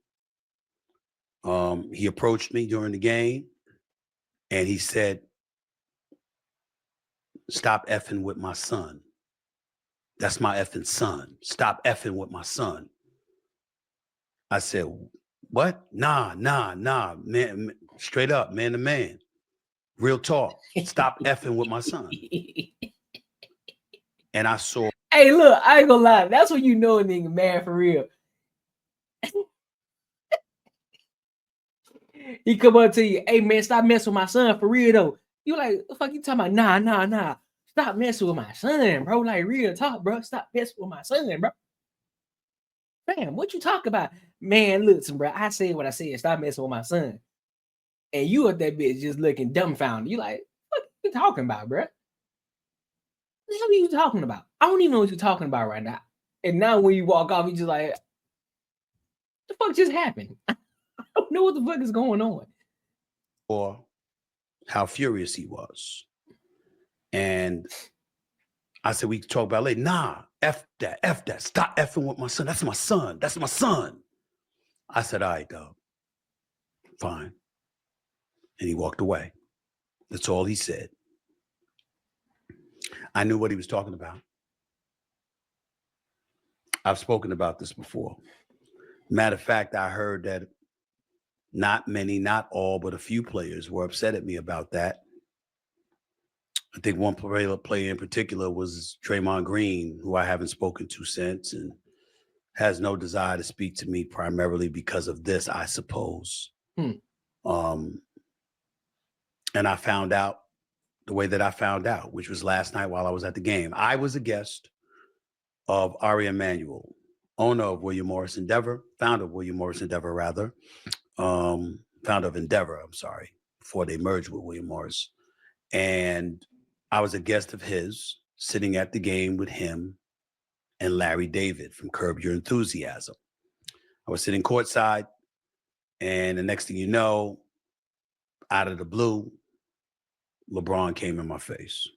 [SPEAKER 16] He approached me during the game and he said, "Stop effing with my son. That's my effing son. Stop effing with my son." I said, "What? Nah, man, straight up, man to man. Real talk. Stop effing with my son." And I saw.
[SPEAKER 1] Hey, look, I ain't gonna lie. That's when you know a nigga mad for real. He come up to you, "Hey man, stop messing with my son for real though." You like, "The fuck you talking about?" Nah. Stop messing with my son, bro. Like, real talk, bro. Stop messing with my son, bro. fam, what you talk about? Man, listen, bro, I said what I said. Stop messing with my son. And you at that bitch just looking dumbfounded. You like, what are you talking about, bro? What the hell are you talking about? I don't even know what you're talking about right now. And now when you walk off, you just like, the fuck just happened? I don't know what the fuck is going on.
[SPEAKER 16] Or how furious he was. And I said, we can talk about it later. Nah, F that. Stop effing with my son. That's my son. That's my son. I said, all right, dog. Fine. And he walked away. That's all he said. I knew what he was talking about. I've spoken about this before. Matter of fact, I heard that not many, not all, but a few players were upset at me about that. I think one player in particular was Draymond Green, who I haven't spoken to since and has no desire to speak to me primarily because of this, I suppose. And I found out the way that I found out, which was last night while I was at the game. I was a guest of Ari Emanuel, owner of William Morris Endeavor, founder of William Morris Endeavor, rather. Founder of Endeavor, I'm sorry, before they merged with William Morris. And I was a guest of his, sitting at the game with him and Larry David from Curb Your Enthusiasm. I was sitting courtside, and the next thing you know, out of the blue, LeBron came in my face.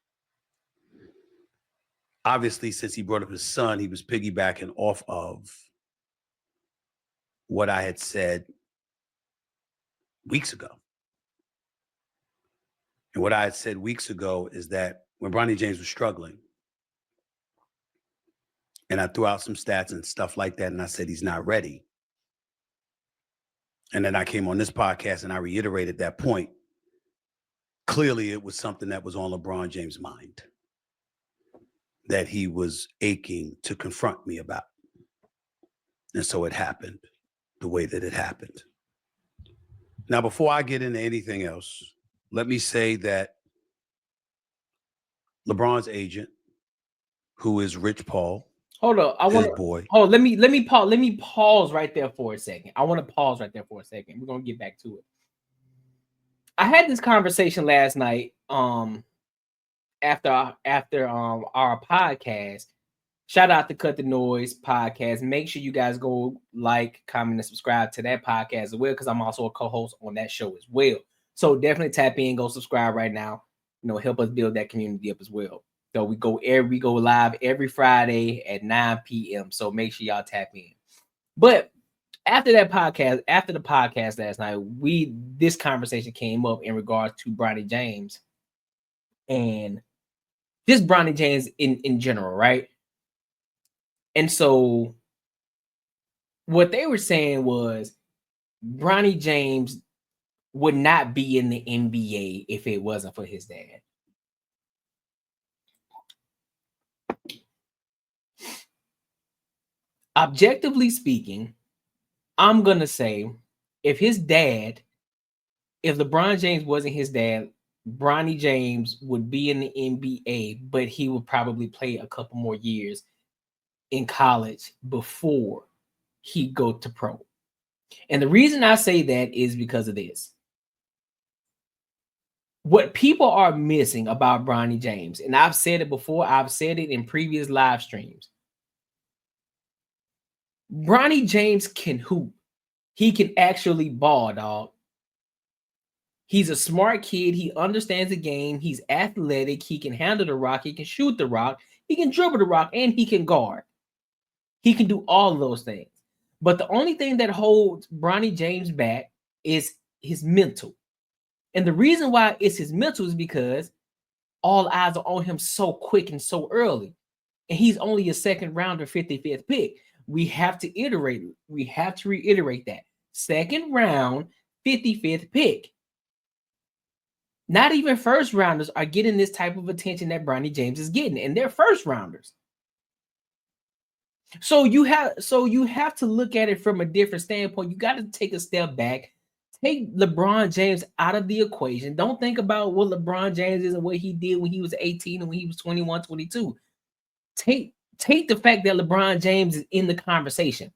[SPEAKER 16] Obviously, since he brought up his son, he was piggybacking off of what I had said weeks ago. And what I had said weeks ago is that when Bronny James was struggling, and I threw out some stats and stuff like that, and I said he's not ready. And then I came on this podcast and I reiterated that point. Clearly, it was something that was on LeBron James' mind that he was aching to confront me about. And so it happened the way that it happened. Now, before I get into anything else, let me say that LeBron's agent, who is Rich Paul,
[SPEAKER 1] hold up, let me pause right there for a second. I want to pause right there for a second. We're gonna get back to it. I had this conversation last night after our podcast. Shout out to Cut the Noise podcast. Make sure you guys go like, comment, and subscribe to that podcast as well, because I'm also a co-host on that show as well. So definitely tap in, go subscribe right now. Help us build that community up as well. So we go live every Friday at 9 p.m. So make sure y'all tap in. But after the podcast last night, this conversation came up in regards to Bronny James and just Bronny James in general, right? And so what they were saying was Bronny James would not be in the NBA if it wasn't for his dad. Objectively speaking, I'm going to say if LeBron James wasn't his dad, Bronny James would be in the NBA, but he would probably play a couple more years in college before he go to pro. And the reason I say that is because of this. What people are missing about Bronny James, and I've said it before, I've said it in previous live streams. Bronny James can hoop. He can actually ball, dog. He's a smart kid. He understands the game. He's athletic. He can handle the rock. He can shoot the rock. He can dribble the rock, and he can guard. He can do all of those things. But the only thing that holds Bronny James back is his mental. And the reason why it's his mental is because all eyes are on him so quick and so early. And he's only a second rounder, 55th pick. We have to reiterate that. Second round, 55th pick. Not even first rounders are getting this type of attention that Bronny James is getting, and they're first rounders. So you have to look at it from a different standpoint. You got to take a step back. Take LeBron James out of the equation. Don't think about what LeBron James is and what he did when he was 18 and when he was 21, 22. Take the fact that LeBron James is in the conversation.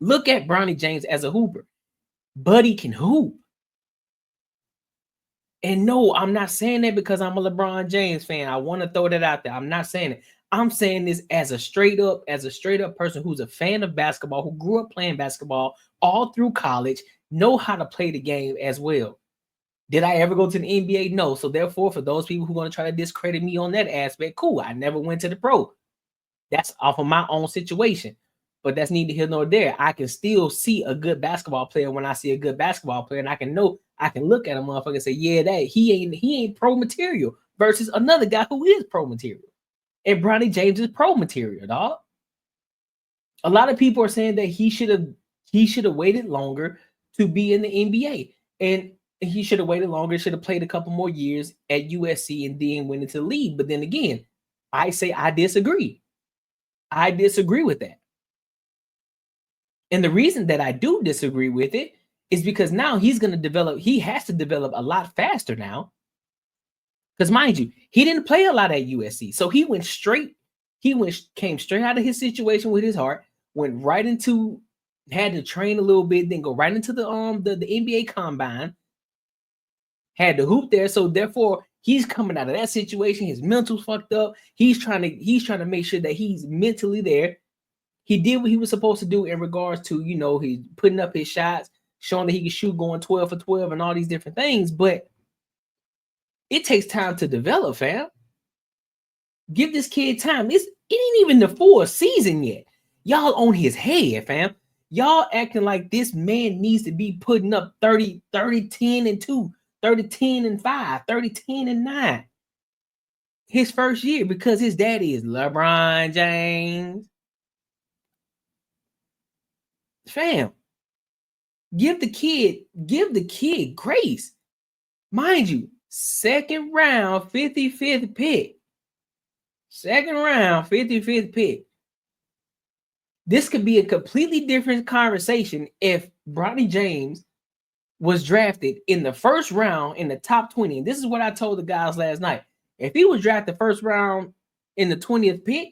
[SPEAKER 1] Look at Bronny James as a hooper. Buddy can hoop. And no, I'm not saying that because I'm a LeBron James fan. I want to throw that out there. I'm not saying it. I'm saying this as a straight up person who's a fan of basketball, who grew up playing basketball all through college, know how to play the game as well. Did I ever go to the NBA? No. So therefore, for those people who want to try to discredit me on that aspect, cool. I never went to the pro. That's off of my own situation. But that's neither here nor there. I can still see a good basketball player when I see a good basketball player, and I can look at a motherfucker and say, yeah, that he ain't pro material versus another guy who is pro material. And Bronny James is pro material, dog. A lot of people are saying that he should have waited longer to be in the NBA. And he should have waited longer, should have played a couple more years at USC and then went into the league. But then again, I say I disagree. I disagree with that. And the reason that I do disagree with it is because now he has to develop a lot faster now. Because mind you, he didn't play a lot at USC. So he came straight out of his situation with his heart, went right into, had to train a little bit, then go right into the NBA combine, had to hoop there. So therefore, he's coming out of that situation. His mental's fucked up. He's trying to make sure that he's mentally there. He did what he was supposed to do in regards to, he's putting up his shots, showing that he can shoot, going 12 for 12 and all these different things. But it takes time to develop, fam. Give this kid time. It ain't even the full season yet. Y'all on his head, fam. Y'all acting like this man needs to be putting up 30, 10, and 2, 30, 10, and 5, 30, 10, and 9. His first year because his daddy is LeBron James. Fam, give the kid grace. Mind you, second round, 55th pick. Second round, 55th pick. This could be a completely different conversation if Bronny James was drafted in the first round in the top 20. And this is what I told the guys last night. If he was drafted first round in the 20th pick,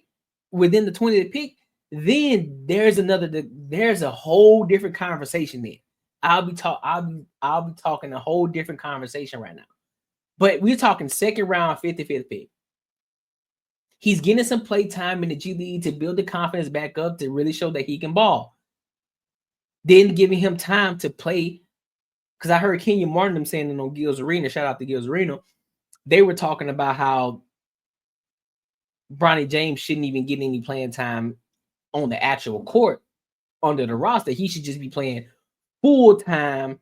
[SPEAKER 1] within the 20th pick, then there's a whole different conversation there. I'll be talking a whole different conversation right now. But we're talking second round, 55th pick. He's getting some play time in the G League to build the confidence back up to really show that he can ball. Then giving him time to play, because I heard Kenya Martin saying it on Gil's Arena. Shout out to Gil's Arena. They were talking about how Bronny James shouldn't even get any playing time on the actual court under the roster. He should just be playing full-time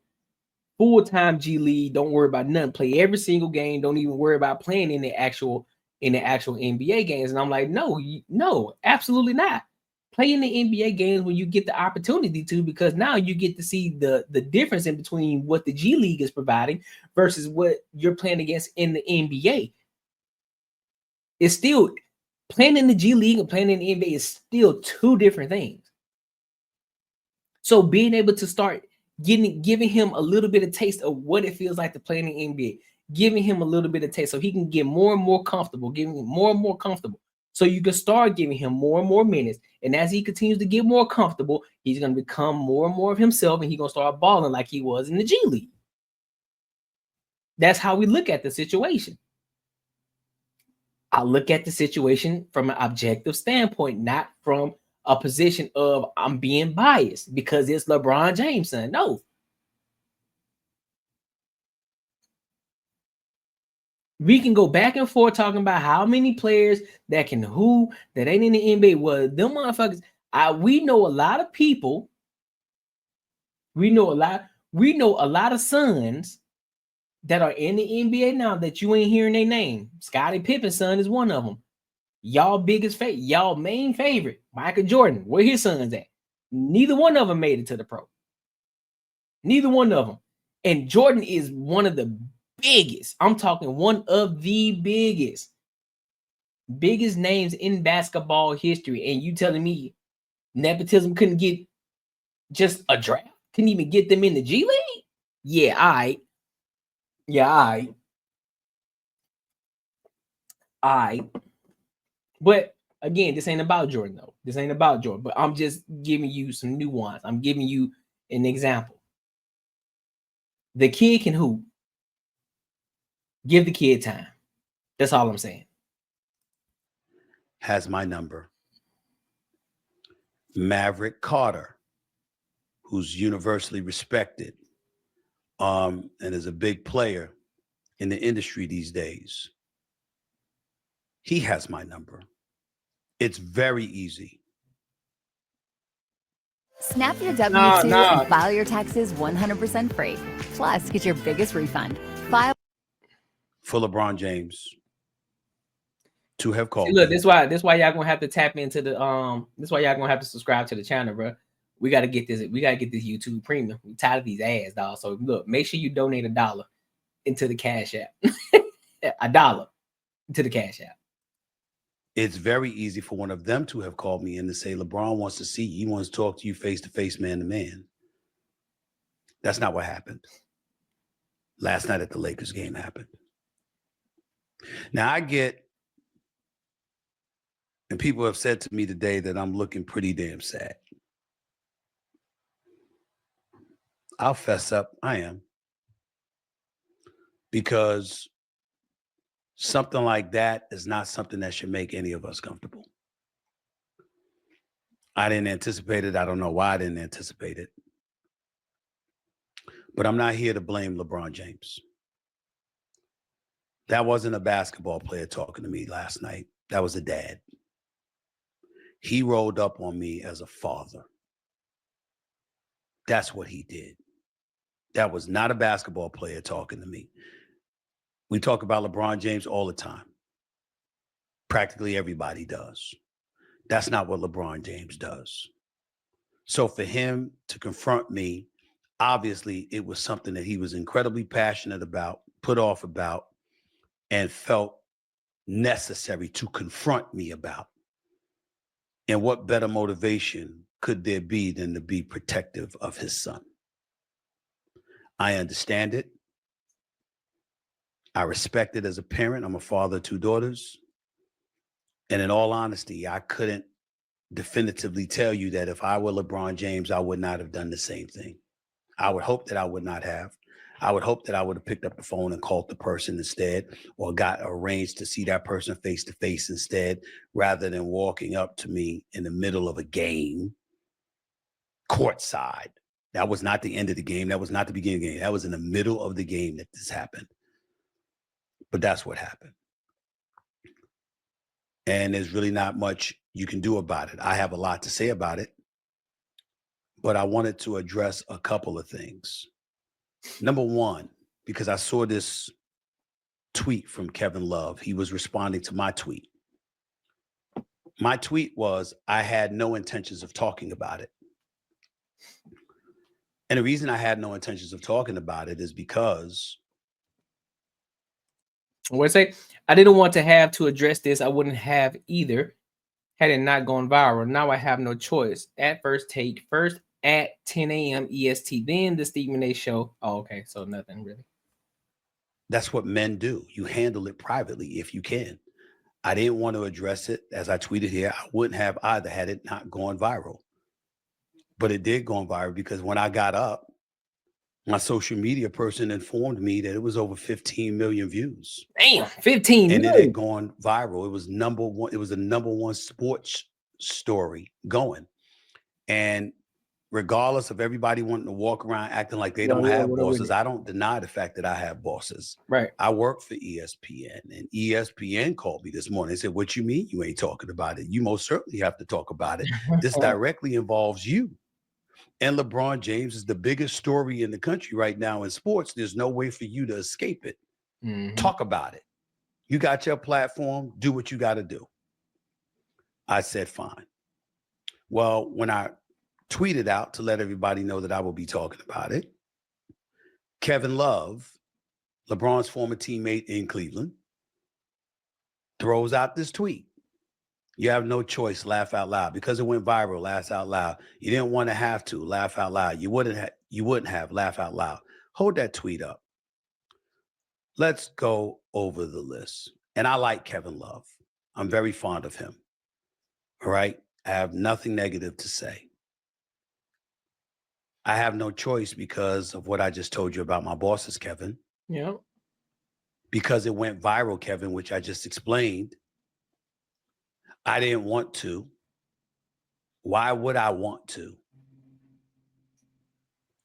[SPEAKER 1] G League. Don't worry about nothing. Play every single game. Don't even worry about playing in the actual NBA games. And I'm like, no, absolutely not. Play in the NBA games when you get the opportunity to, because now you get to see the difference in between what the G League is providing versus what you're playing against in the NBA. It's still playing in the G League and playing in the NBA is still two different things. So being able to start giving him a little bit of taste of what it feels like to play in the NBA, giving him a little bit of taste so he can get more and more comfortable, giving him more and more comfortable. So you can start giving him more and more minutes. And as he continues to get more comfortable, he's going to become more and more of himself, and he's going to start balling like he was in the G League. That's how we look at the situation. I look at the situation from an objective standpoint, not from a position of I'm being biased because it's LeBron James' son. No. We can go back and forth talking about how many players that can hoop that ain't in the NBA. Well, them motherfuckers, we know a lot of people. We know a lot of sons that are in the NBA now that you ain't hearing their name. Scottie Pippen's son is one of them. Y'all y'all main favorite, Michael Jordan. Where his sons at? Neither one of them made it to the pro. Neither one of them. And Jordan is one of the biggest. I'm talking one of the biggest names in basketball history. And you telling me nepotism couldn't get just a draft? Couldn't even get them in the G League? Yeah, all right. Yeah, all right. But Again, this ain't about Jordan, though. This ain't about Jordan, but I'm just giving you some nuance. I'm giving you an example. The kid can hoop. Give the kid time. That's all I'm saying.
[SPEAKER 16] Has my number. Maverick Carter, who's universally respected and is a big player in the industry these days. He has my number. It's very easy.
[SPEAKER 17] Snap your W-2 and file your taxes 100% free. Plus, get your biggest refund. File
[SPEAKER 16] For LeBron James to have called.
[SPEAKER 1] See, look, this why y'all gonna have to tap into the this why y'all gonna have to subscribe to the channel, bro. We gotta get this. We gotta get this YouTube premium. We tired of these ads, dog. So look, make sure you donate $1 into the Cash App. $1 into the Cash App.
[SPEAKER 16] It's very easy for one of them to have called me in to say, LeBron wants to see you. He wants to talk to you face to face, man to man. That's not what happened. Last night at the Lakers game happened. Now I get, and people have said to me today that I'm looking pretty damn sad. I'll fess up, I am. Because something like that is not something that should make any of us comfortable. I didn't anticipate it. I don't know why I didn't anticipate it. But I'm not here to blame LeBron James. That wasn't a basketball player talking to me last night. That was a dad. He rolled up on me as a father. That's what he did. That was not a basketball player talking to me. We talk about LeBron James all the time. Practically everybody does. That's not what LeBron James does. So for him to confront me, obviously it was something that he was incredibly passionate about, put off about, and felt necessary to confront me about. And what better motivation could there be than to be protective of his son? I understand it. I respect it as a parent. I'm a father of 2 daughters. And in all honesty, I couldn't definitively tell you that if I were LeBron James, I would not have done the same thing. I would hope that I would not have. I would hope that I would have picked up the phone and called the person instead, or got arranged to see that person face to face instead, rather than walking up to me in the middle of a game, courtside. That was not the end of the game. That was not the beginning of the game. That was in the middle of the game that this happened. But that's what happened. And there's really not much you can do about it. I have a lot to say about it, but I wanted to address a couple of things. Number one, because I saw this tweet from Kevin Love. He was responding to my tweet. My tweet was, I had no intentions of talking about it. And the reason I had no intentions of talking about it is because
[SPEAKER 1] I didn't want to have to address this. I wouldn't have either had it not gone viral. Now I have no choice. At first take, first at 10 a.m. EST, then the Stephen A. show. Oh, okay. So nothing really.
[SPEAKER 16] That's what men do. You handle it privately if you can. I didn't want to address it. As I tweeted here, I wouldn't have either had it not gone viral. But it did go viral because when I got up, my social media person informed me that it was over 15 million views.
[SPEAKER 1] Damn, 15 million.
[SPEAKER 16] And it had gone viral. It was number one. It was the #1 sports story going. And regardless of everybody wanting to walk around acting like they don't have bosses, I don't deny the fact that I have bosses.
[SPEAKER 1] Right.
[SPEAKER 16] I work for ESPN, and ESPN called me this morning. They said, "What you mean you ain't talking about it? You most certainly have to talk about it. This directly involves you." And LeBron James is the biggest story in the country right now in sports. There's no way for you to escape it.
[SPEAKER 1] Mm-hmm.
[SPEAKER 16] Talk about it. You got your platform. Do what you got to do. I said, fine. Well, when I tweeted out to let everybody know that I will be talking about it, Kevin Love, LeBron's former teammate in Cleveland, throws out this tweet. You have no choice, laugh out loud. Because it went viral, laugh out loud. You didn't want to have to, laugh out loud. You wouldn't have, laugh out loud. Hold that tweet up. Let's go over the list. And I like Kevin Love. I'm very fond of him. All right. I have nothing negative to say. I have no choice because of what I just told you about my bosses, Kevin.
[SPEAKER 1] Yeah.
[SPEAKER 16] Because it went viral, Kevin, which I just explained. I didn't want to. Why would I want to?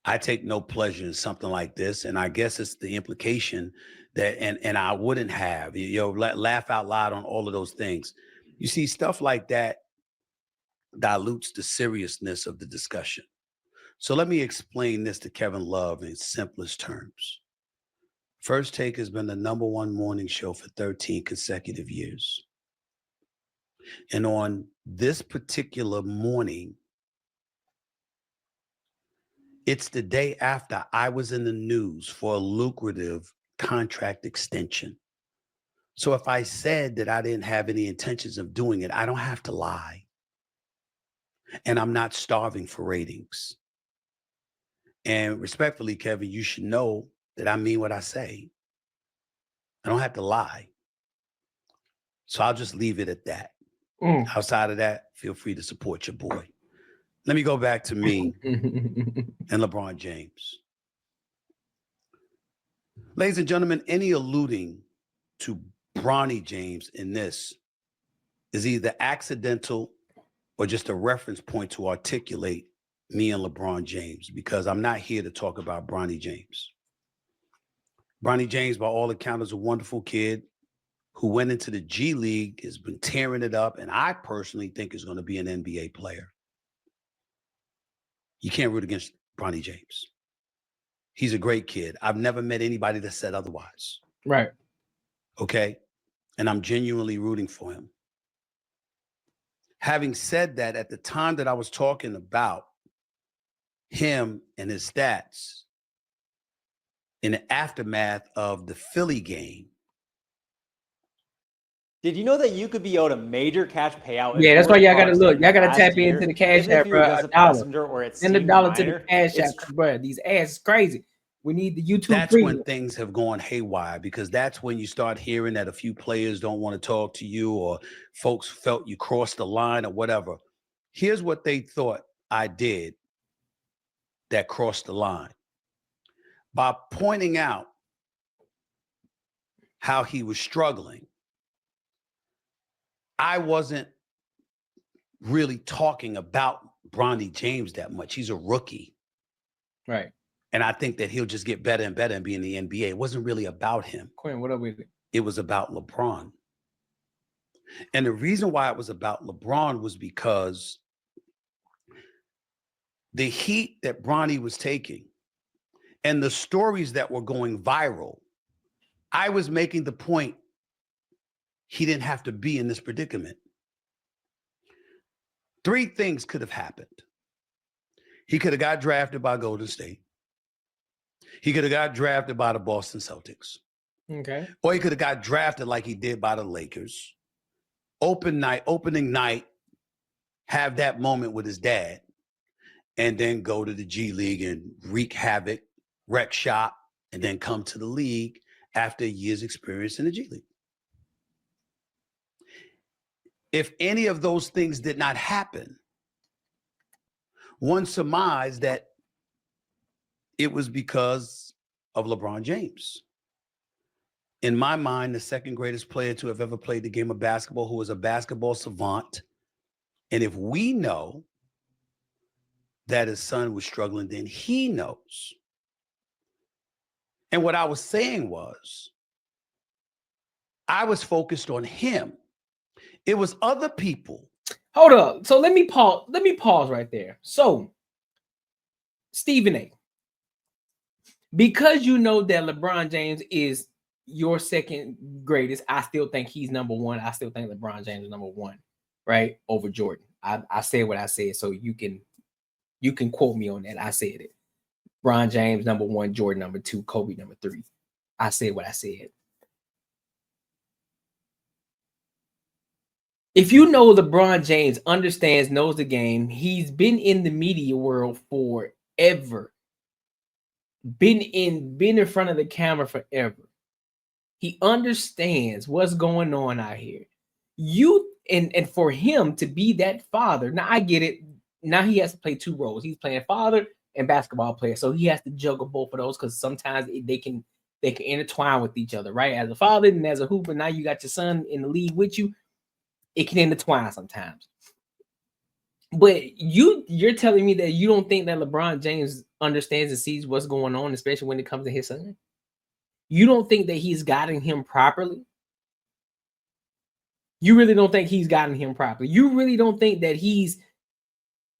[SPEAKER 16] I take no pleasure in something like this. And I guess it's the implication that, and I wouldn't have, laugh out loud on all of those things. You see, stuff like that dilutes the seriousness of the discussion. So let me explain this to Kevin Love in simplest terms. First Take has been the #1 morning show for 13 consecutive years. And on this particular morning, it's the day after I was in the news for a lucrative contract extension. So if I said that I didn't have any intentions of doing it, I don't have to lie. And I'm not starving for ratings. And respectfully, Kevin, you should know that I mean what I say. I don't have to lie. So I'll just leave it at that. Outside of that, feel free to support your boy. Let me go back to me and LeBron James. Ladies and gentlemen, any alluding to Bronny James in this is either accidental or just a reference point to articulate me and LeBron James, because I'm not here to talk about Bronny James. Bronny James, by all accounts, is a wonderful kid who went into the G League, has been tearing it up, and I personally think is going to be an NBA player. You can't root against Bronny James. He's a great kid. I've never met anybody that said otherwise.
[SPEAKER 1] Right.
[SPEAKER 16] Okay? And I'm genuinely rooting for him. Having said that, at the time that I was talking about him and his stats in the aftermath of the Philly game.
[SPEAKER 18] Did you know that you could be owed a major cash payout?
[SPEAKER 1] Yeah, that's why y'all gotta look. Y'all gotta tap into the cash app, bro.
[SPEAKER 18] $1
[SPEAKER 1] Send a dollar to the cash app, bro. These ads is crazy. We need the YouTube.
[SPEAKER 16] That's when things have gone haywire, because that's when you start hearing that a few players don't want to talk to you, or folks felt you crossed the line or whatever. Here's what they thought I did that crossed the line. By pointing out how he was struggling, I wasn't really talking about Bronny James that much. He's a rookie.
[SPEAKER 1] Right.
[SPEAKER 16] And I think that he'll just get better and better and be in the NBA. It wasn't really about him.
[SPEAKER 1] Quinn, what up with it?
[SPEAKER 16] It was about LeBron. And the reason why it was about LeBron was because the heat that Bronny was taking and the stories that were going viral, I was making the point he didn't have to be in this predicament. 3 things could have happened. He could have got drafted by Golden State. He could have got drafted by the Boston Celtics.
[SPEAKER 1] Okay.
[SPEAKER 16] Or he could have got drafted like he did by the Lakers. Opening night, have that moment with his dad, and then go to the G League and wreak havoc, wreck shop, and then come to the league after a year's experience in the G League. If any of those things did not happen, one surmised that it was because of LeBron James. In my mind, the second greatest player to have ever played the game of basketball, who was a basketball savant. And if we know that his son was struggling, then he knows. And what I was saying was, I was focused on him. It was other people.
[SPEAKER 1] Hold up. So let me pause right there. So, Stephen A., because you know that LeBron James is your second greatest, I still think he's #1. I still think LeBron James is #1, right? Over Jordan. I said what I said, so you can quote me on that. I said it. LeBron James #1, Jordan #2, Kobe #3. I said what I said. If you know LeBron James understands, knows the game, he's been in the media world forever. Been in front of the camera forever. He understands what's going on out here. And for him to be that father, now I get it. Now he has to play two roles. He's playing father and basketball player, so he has to juggle both of those because sometimes they can intertwine with each other, right? As a father and as a hooper, now you got your son in the league with you. It can intertwine sometimes. But you're telling me that you don't think that LeBron James understands and sees what's going on, especially when it comes to his son? You don't think that he's guiding him properly? You really don't think he's guiding him properly? You really don't think that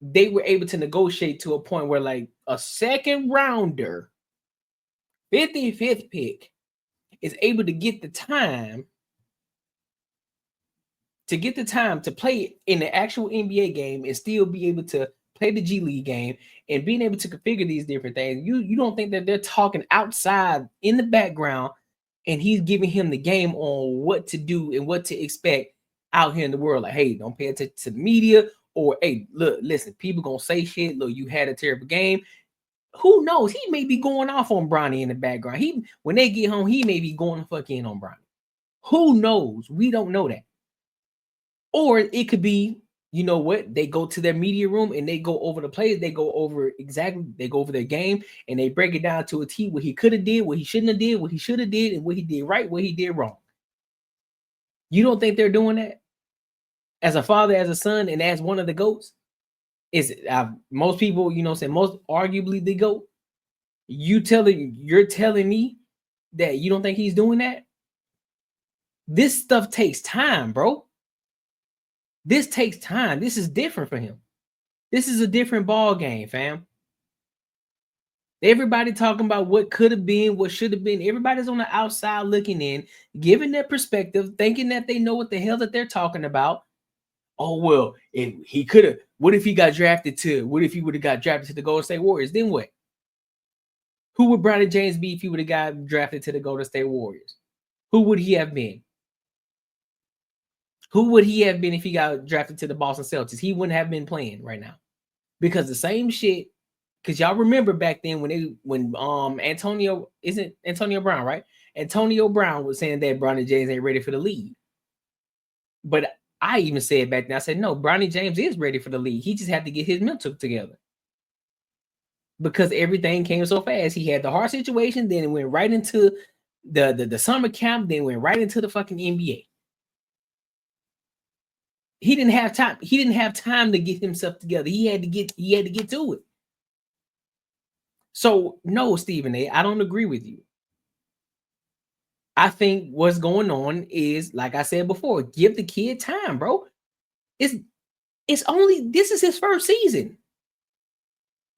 [SPEAKER 1] they were able to negotiate to a point where like a second rounder, 55th pick, is able to get the time to play in the actual NBA game and still be able to play the G League game and being able to configure these different things? You don't think that they're talking outside in the background and he's giving him the game on what to do and what to expect out here in the world? Like, hey, don't pay attention to the media, or hey, look, listen, people gonna say shit. Look, you had a terrible game. Who knows? He may be going off on Bronny in the background. When they get home, he may be going to fuck in on Bronny. Who knows? We don't know that. Or it could be, you know what? They go to their media room and they go over the plays. They go over their game and they break it down to a T what he could have did, what he shouldn't have did, what he should have did, and what he did right, what he did wrong. You don't think they're doing that? As a father, as a son, and as one of the GOATs? Is most people, most arguably the GOAT? You're telling me that you don't think he's doing that? This stuff takes time, bro. This takes time. This is different for him. This is a different ball game, fam. Everybody talking about what could have been, what should have been. Everybody's on the outside looking in, giving their perspective, thinking that they know what the hell that they're talking about. Oh, well, if he could have, what if he would have got drafted to the Golden State Warriors? Then what? Who would Bronny James be if he would have got drafted to the Golden State Warriors? Who would he have been? Who would he have been if he got drafted to the Boston Celtics? He wouldn't have been playing right now. Because the same shit, because y'all remember back then when Antonio Brown, right? Antonio Brown was saying that Bronny James ain't ready for the league. But I even said back then, I said, no, Bronny James is ready for the league. He just had to get his mental together. Because everything came so fast. He had the heart situation, then it went right into the summer camp, then went right into the fucking NBA. He didn't have time. He didn't have time to get himself together. He had to get to it. So no, Stephen A., I don't agree with you. I think what's going on is, like I said before, give the kid time, bro. This is his first season.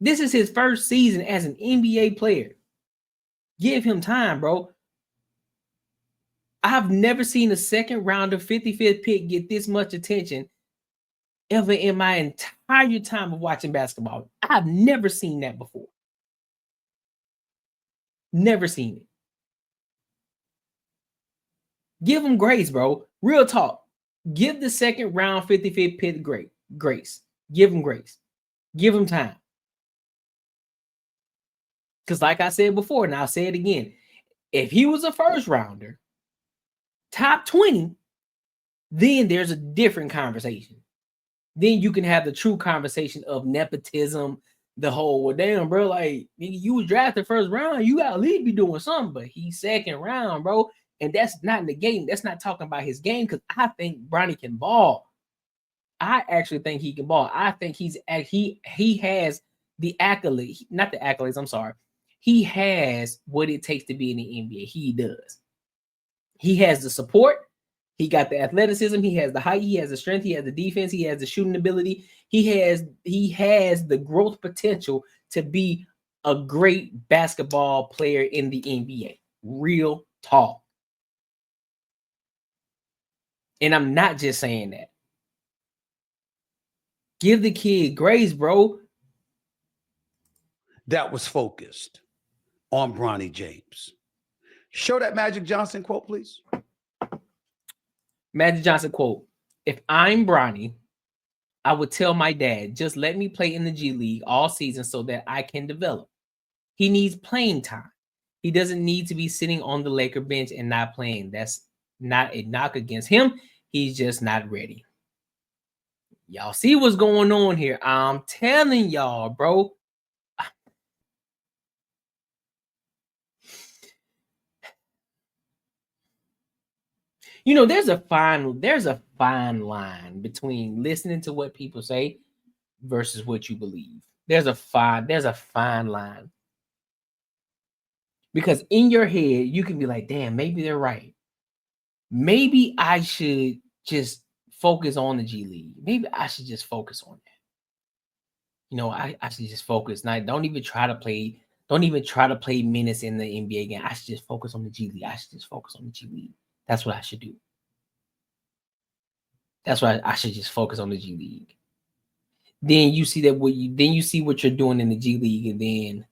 [SPEAKER 1] This is his first season as an NBA player. Give him time, bro. I've never seen a second rounder 55th pick get this much attention ever in my entire time of watching basketball. I've never seen that before. Never seen it. Give him grace, bro. Real talk. Give the second round 55th pick grace. Give him grace. Give him time. Because like I said before, and I'll say it again, if he was a first rounder, top 20, then there's a different conversation. Then you can have the true conversation of nepotism, the whole, well, damn, bro, like, you was drafted first round, you got to at least be doing something, but he's second round, bro, and that's not negating, that's not talking about his game, because I think Bronny can ball. I actually think he can ball. I think he has the accolades, not the accolades, I'm sorry. He has what it takes to be in the NBA. He does. He has the support. He got the athleticism. He has the height. He has the strength. He has the defense. He has the shooting ability. He has the growth potential to be a great basketball player in the NBA. Real talk. And I'm not just saying that. Give the kid grace, bro.
[SPEAKER 16] That was focused on Bronny James. Show that Magic Johnson quote, please.
[SPEAKER 1] Magic Johnson quote: if I'm Bronny, I would tell my dad, just let me play in the G League all season so that I can develop. He needs playing time. He doesn't need to be sitting on the Laker bench and not playing. That's not a knock against him. He's just not ready. Y'all see what's going on here. I'm telling y'all, bro. You know, there's a fine line between listening to what people say versus what you believe. There's a fine line. Because in your head, you can be like, damn, maybe they're right. Maybe I should just focus on the G League. Maybe I should just focus on that. You know, I should just focus. Now, don't even try to play minutes in the NBA game. I should just focus on the G League. I should just focus on the G League. That's what I should do. That's why I should just focus on the G League. Then you see you see what you're doing in the G League, and then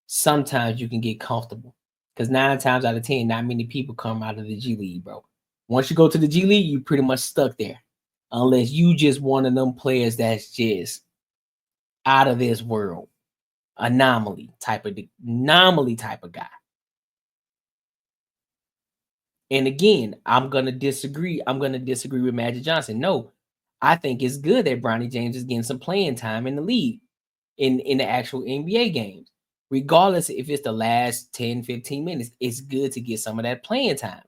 [SPEAKER 1] sometimes you can get comfortable. Because 9 times out of 10, not many people come out of the G League, bro. Once you go to the G League, you're pretty much stuck there. Unless you just one of them players that's just out of this world. Anomaly type of guy. And again, I'm gonna disagree with Magic Johnson. No, I think it's good that Bronny James is getting some playing time in the league, in the actual NBA games. Regardless if it's the last 10, 15 minutes, it's good to get some of that playing time.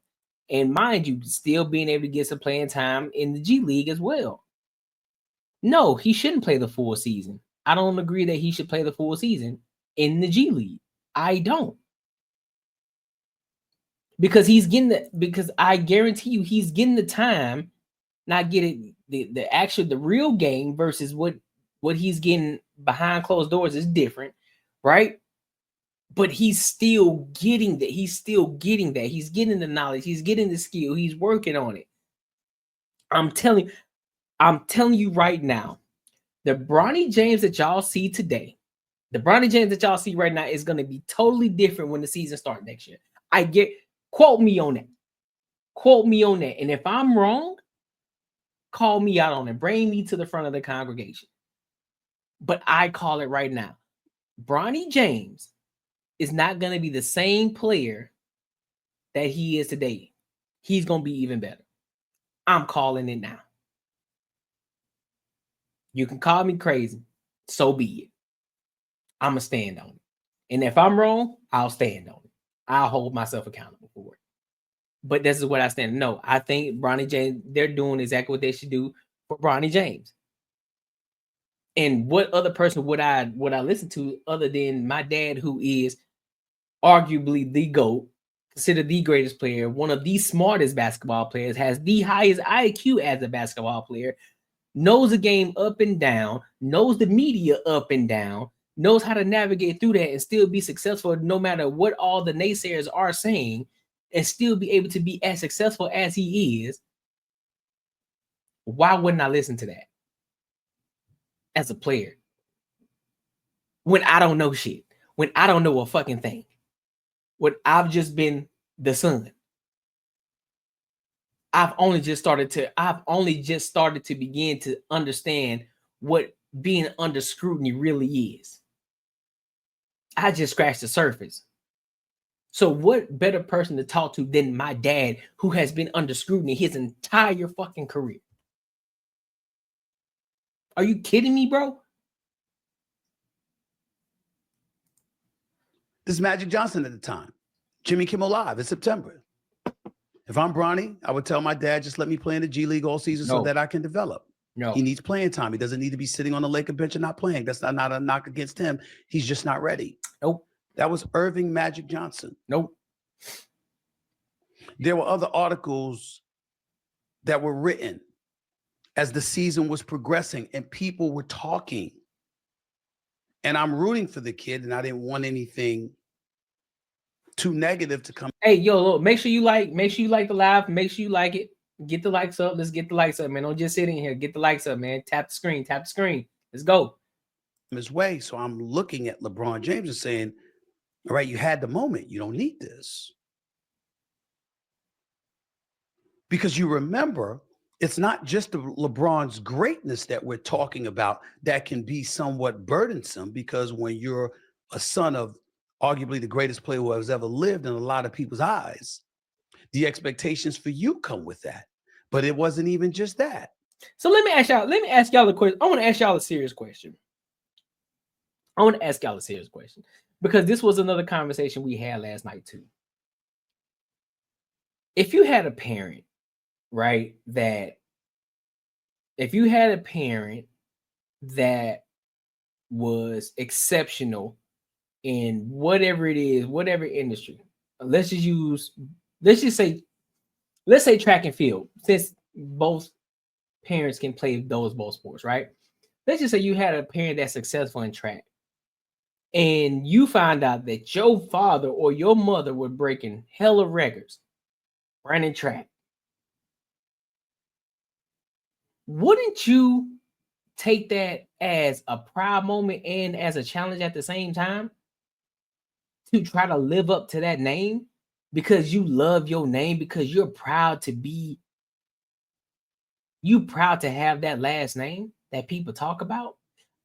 [SPEAKER 1] And mind you, still being able to get some playing time in the G League as well. No, he shouldn't play the full season. I don't agree that he should play the full season in the G League. I don't. Because I guarantee you he's getting the time, not getting the real game versus what he's getting behind closed doors is different, right? But he's still getting that. He's getting the knowledge. He's getting the skill. He's working on it. I'm telling you right now, the Bronny James that y'all see today, the Bronny James that y'all see right now is going to be totally different when the season starts next year. Quote me on that. Quote me on that. And if I'm wrong, call me out on it. Bring me to the front of the congregation. But I call it right now. Bronny James is not going to be the same player that he is today. He's going to be even better. I'm calling it now. You can call me crazy. So be it. I'm going to stand on it. And if I'm wrong, I'll stand on it. I'll hold myself accountable for it. But this is what I stand. No, I think Bronny James, they're doing exactly what they should do for Bronny James. And what other person would I listen to other than my dad, who is arguably the GOAT, considered the greatest player, one of the smartest basketball players, has the highest IQ as a basketball player, knows the game up and down, knows the media up and down, knows how to navigate through that and still be successful no matter what all the naysayers are saying, and still be able to be as successful as he is. Why wouldn't I listen to that as a player? When I don't know shit, when I don't know a fucking thing, when I've just been the son. I've only just started to begin to understand what being under scrutiny really is. I just scratched the surface. So what better person to talk to than my dad, who has been under scrutiny his entire fucking career? Are you kidding me, bro?
[SPEAKER 16] This is Magic Johnson at the time. Jimmy Kimmel Live in September. If I'm Bronny, I would tell my dad, just let me play in the G League all season so that I can develop.
[SPEAKER 1] No.
[SPEAKER 16] He needs playing time. He doesn't need to be sitting on the Laker bench and not playing. That's not a knock against him. He's just not ready.
[SPEAKER 1] Nope.
[SPEAKER 16] That was Irving Magic Johnson.
[SPEAKER 1] Nope.
[SPEAKER 16] There were other articles that were written as the season was progressing and people were talking. And I'm rooting for the kid, and I didn't want anything too negative to come.
[SPEAKER 1] Hey, yo, look, make sure you like the live. Make sure you like it. Get the likes up. Let's get the likes up, man. Don't just sit in here. Get the likes up, man. Tap the screen. Tap the screen. Let's go.
[SPEAKER 16] His way. So I'm looking at LeBron James and saying, all right, you had the moment. You don't need this. Because you remember, it's not just the LeBron's greatness that we're talking about that can be somewhat burdensome, because when you're a son of arguably the greatest player who has ever lived in a lot of people's eyes, the expectations for you come with that. But it wasn't even just that.
[SPEAKER 1] So let me ask y'all a question. I want to ask y'all a serious question. Because this was another conversation we had last night too. If you had a parent, right, that was exceptional in whatever it is, whatever industry, let's say track and field, since both parents can play both sports, right? Let's just say you had a parent that's successful in track, and you find out that your father or your mother were breaking hella records running track. Wouldn't you take that as a proud moment and as a challenge at the same time to try to live up to that name because you love your name, because you're proud to have that last name that people talk about?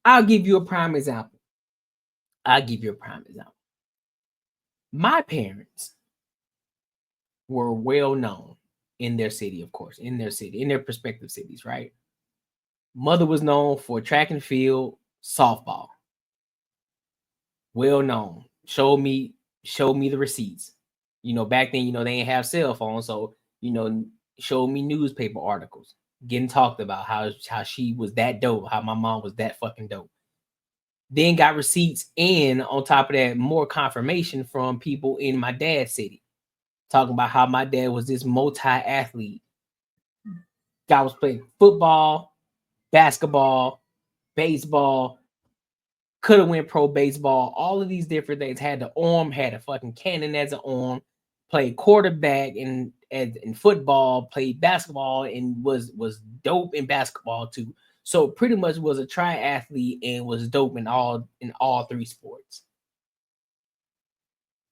[SPEAKER 1] I'll give you a prime example. My parents were well known in their city, of course, in their respective cities, right? Mother was known for track and field, softball. Well known. Showed me the receipts. Back then, they didn't have cell phones, so showed me newspaper articles getting talked about how she was that dope, how my mom was that fucking dope. Then got receipts, and on top of that, more confirmation from people in my dad's city, talking about how my dad was this multi-athlete. Guy was playing football, basketball, baseball, could have went pro baseball, all of these different things. Had the arm, had a fucking cannon as an arm, played quarterback in football, played basketball, and was dope in basketball too. So pretty much was a triathlete and was dope in all three sports.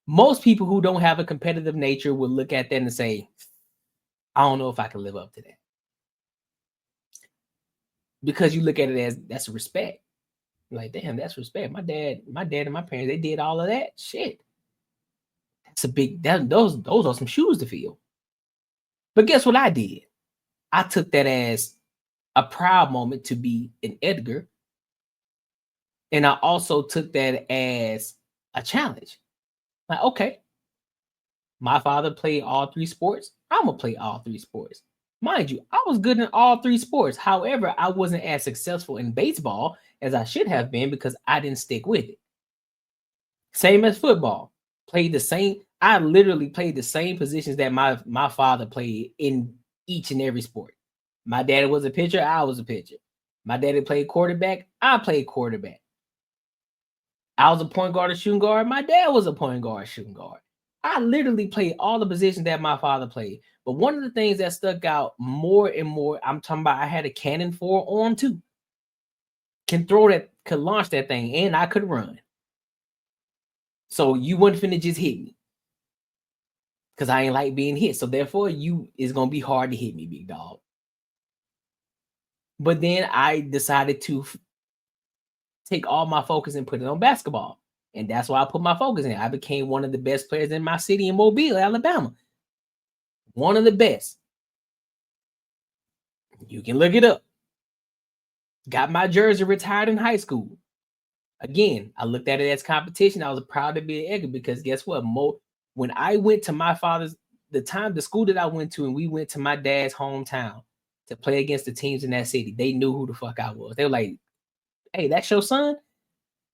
[SPEAKER 1] Most people who don't have a competitive nature will look at that and say, I don't know if I can live up to that. Because you look at it as that's respect. Like, damn, that's respect. My dad and my parents, they did all of that shit. That's a big, those are some shoes to fill. But guess what I did? I took that as a proud moment to be an Edgar. And I also took that as a challenge. Like, okay, my father played all three sports. I'm going to play all three sports. Mind you, I was good in all three sports. However, I wasn't as successful in baseball as I should have been because I didn't stick with it. Same as football. I literally played the same positions that my father played in each and every sport. My daddy was a pitcher, I was a pitcher. My daddy played quarterback, I played quarterback. I was a point guard or shooting guard, my dad was a point guard, shooting guard. I literally played all the positions that my father played. But one of the things that stuck out more and more, I'm talking about, I had a cannon for an arm too. Could launch that thing, and I could run. So you wouldn't finna just hit me. Because I ain't like being hit. So therefore, it's gonna be hard to hit me, big dog. But then I decided to take all my focus and put it on basketball. And that's why I put my focus in. I became one of the best players in my city in Mobile, Alabama. One of the best. You can look it up. Got my jersey retired in high school. Again, I looked at it as competition. I was proud to be an Edgar because guess what? When I went to my father's, the school that I went to, and we went to my dad's hometown to play against the teams in that city, they knew who the fuck I was. They were like, hey, that's your son?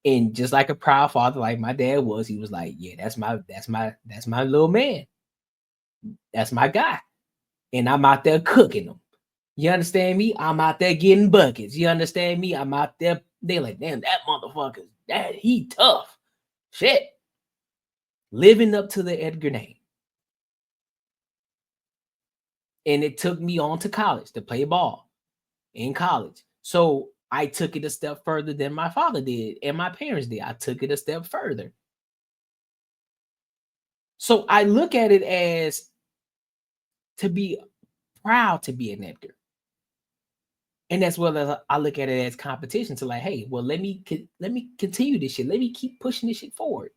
[SPEAKER 1] And just like a proud father, like my dad was, he was like, yeah, that's my little man. That's my guy. And I'm out there cooking them. You understand me? I'm out there getting buckets. You understand me? I'm out there. They're like, damn, that motherfucker, he tough. Shit. Living up to the Edgar name. And it took me on to college to play ball in college. So I took it a step further than my father did and my parents did. I took it a step further. So I look at it as to be proud to be an Edgar. And as well as I look at it as competition to like, hey, well, let me continue this shit. Let me keep pushing this shit forward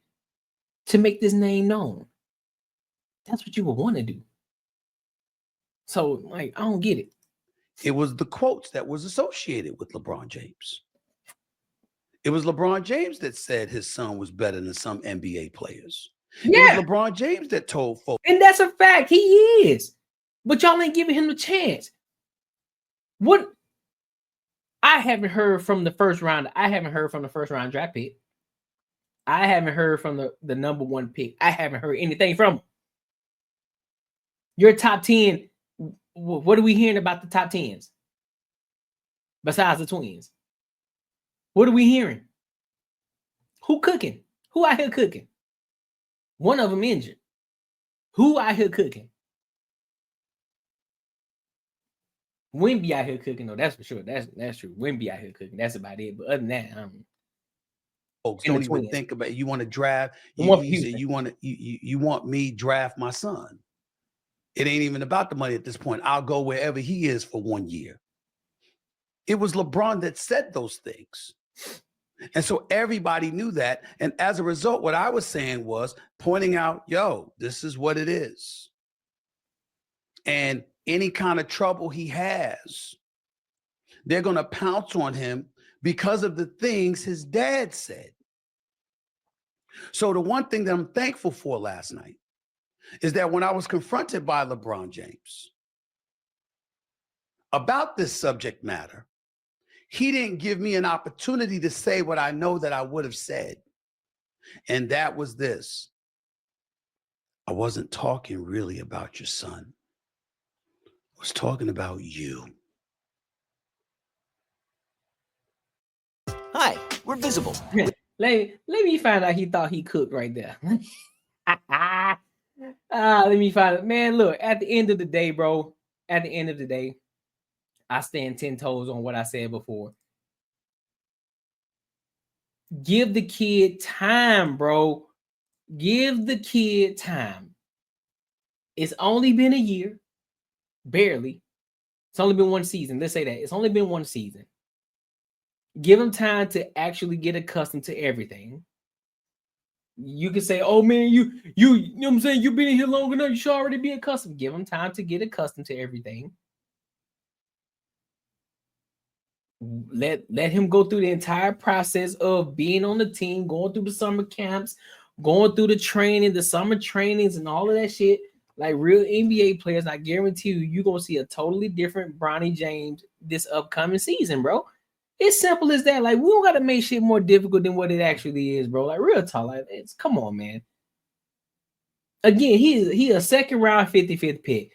[SPEAKER 1] to make this name known. That's what you would want to do. So, like, I don't get it.
[SPEAKER 16] It was the quotes that was associated with LeBron James. It was LeBron James that said his son was better than some NBA players.
[SPEAKER 1] Yeah.
[SPEAKER 16] It was LeBron James that told folks.
[SPEAKER 1] And that's a fact. He is. But y'all ain't giving him the chance. What? I haven't heard from the first round. I haven't heard from the first round draft pick. I haven't heard from the number one pick. I haven't heard anything from him. Your top 10. What are we hearing about the top 10s? Besides the Twins. What are we hearing? Who cooking? Who out here cooking? One of them injured. Who out here cooking? Wemby out here cooking, though. That's for sure. That's true. Wemby out here cooking. That's about it. But other than that,
[SPEAKER 16] folks don't even think about it. You want to draft. You want me draft my son. It ain't even about the money at this point. I'll go wherever he is for 1 year. It was LeBron that said those things. And so everybody knew that. And as a result, what I was saying was pointing out, yo, this is what it is. And any kind of trouble he has, they're going to pounce on him because of the things his dad said. So the one thing that I'm thankful for last night is that when I was confronted by LeBron James about this subject matter, he didn't give me an opportunity to say what I know that I would have said. And that was this. I wasn't talking really about your son. I was talking about you.
[SPEAKER 19] Hi, we're visible.
[SPEAKER 1] Let me find out he thought he cooked right there. Let me find it. Man, look, at the end of the day, bro, at the end of the day, I stand 10 toes on what I said before. Give the kid time, bro. Give the kid time. It's only been a year. Barely. It's only been one season. Let's say that. It's only been one season. Give him time to actually get accustomed to everything. You can say, oh man, you know what I'm saying? You've been in here long enough. You should already be accustomed. Give him time to get accustomed to everything. Let him go through the entire process of being on the team, going through the summer camps, going through the training, the summer trainings, and all of that shit. Like real NBA players, I guarantee you're going to see a totally different Bronny James this upcoming season, bro. It's simple as that. Like, we don't got to make shit more difficult than what it actually is, bro. Like, real talk. Like, come on, man. Again, he a second round 55th pick.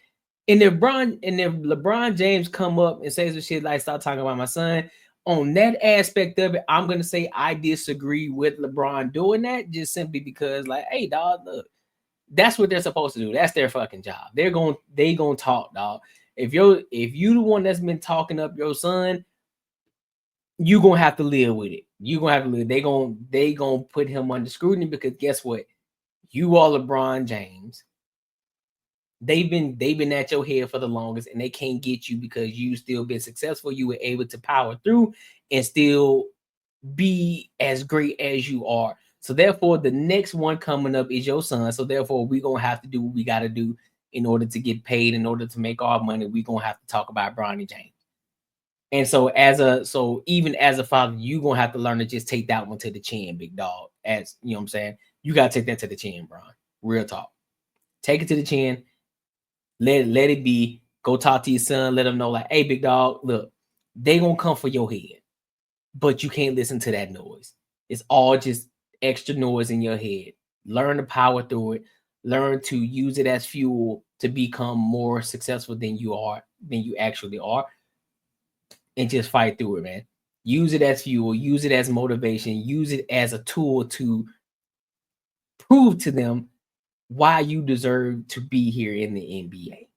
[SPEAKER 1] And if LeBron James come up and says some shit like, stop talking about my son, on that aspect of it, I'm going to say I disagree with LeBron doing that just simply because, like, hey, dog, look, that's what they're supposed to do. That's their fucking job. They gonna talk, dog. If you the one that's been talking up your son, you gonna have to live with it. You gonna have to live. They gonna put him under scrutiny because guess what? You are LeBron James. They've been at your head for the longest, and they can't get you because you still been successful. You were able to power through and still be as great as you are. So therefore, the next one coming up is your son. So therefore, we're gonna have to do what we gotta do in order to get paid, in order to make our money. We're gonna have to talk about Bronny James. And so even as a father, you're gonna have to learn to just take that one to the chin, big dog. As you know what I'm saying? You gotta take that to the chin, Bron. Real talk. Take it to the chin. Let it be. Go talk to your son. Let him know, like, hey, big dog, look, they gonna come for your head, but you can't listen to that noise. It's all just extra noise in your head. Learn to power through it. Learn to use it as fuel to become more successful than you actually are. And just fight through it, man. Use it as fuel. Use it as motivation. Use it as a tool to prove to them why you deserve to be here in the NBA.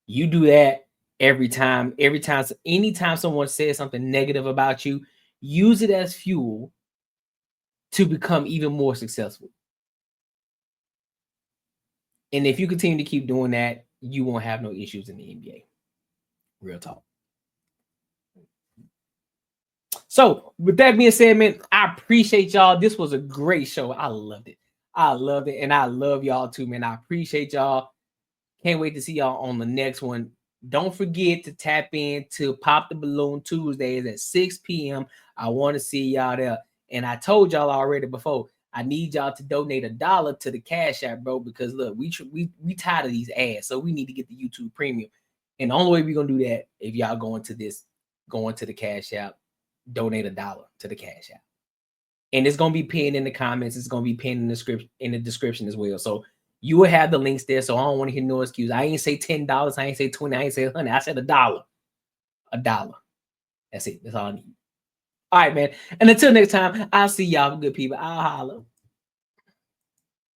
[SPEAKER 1] You do that every time. Anytime someone says something negative about you, use it as fuel to become even more successful. And if you continue to keep doing that, you won't have no issues in the NBA. Real talk. So with that being said, man, I appreciate y'all. This was a great show. I loved it. And I love y'all too, man. I appreciate y'all. Can't wait to see y'all on the next one. Don't forget to tap in to Pop the Balloon Tuesdays at 6 p.m. I want to see y'all there. And I told y'all already before, I need y'all to donate $1 to the Cash App, bro, because look, we tired of these ads, so we need to get the YouTube Premium. And the only way we're gonna do that if y'all go into the Cash App, donate $1 to the Cash App. And it's gonna be pinned in the comments. It's gonna be pinned in the description as well. So you will have the links there. So I don't want to hear no excuse. I ain't say $10. I ain't say 20. I ain't say 100. I said $1. $1. That's it. That's all I need. All right, man. And until next time, I'll see y'all good people. I'll holler.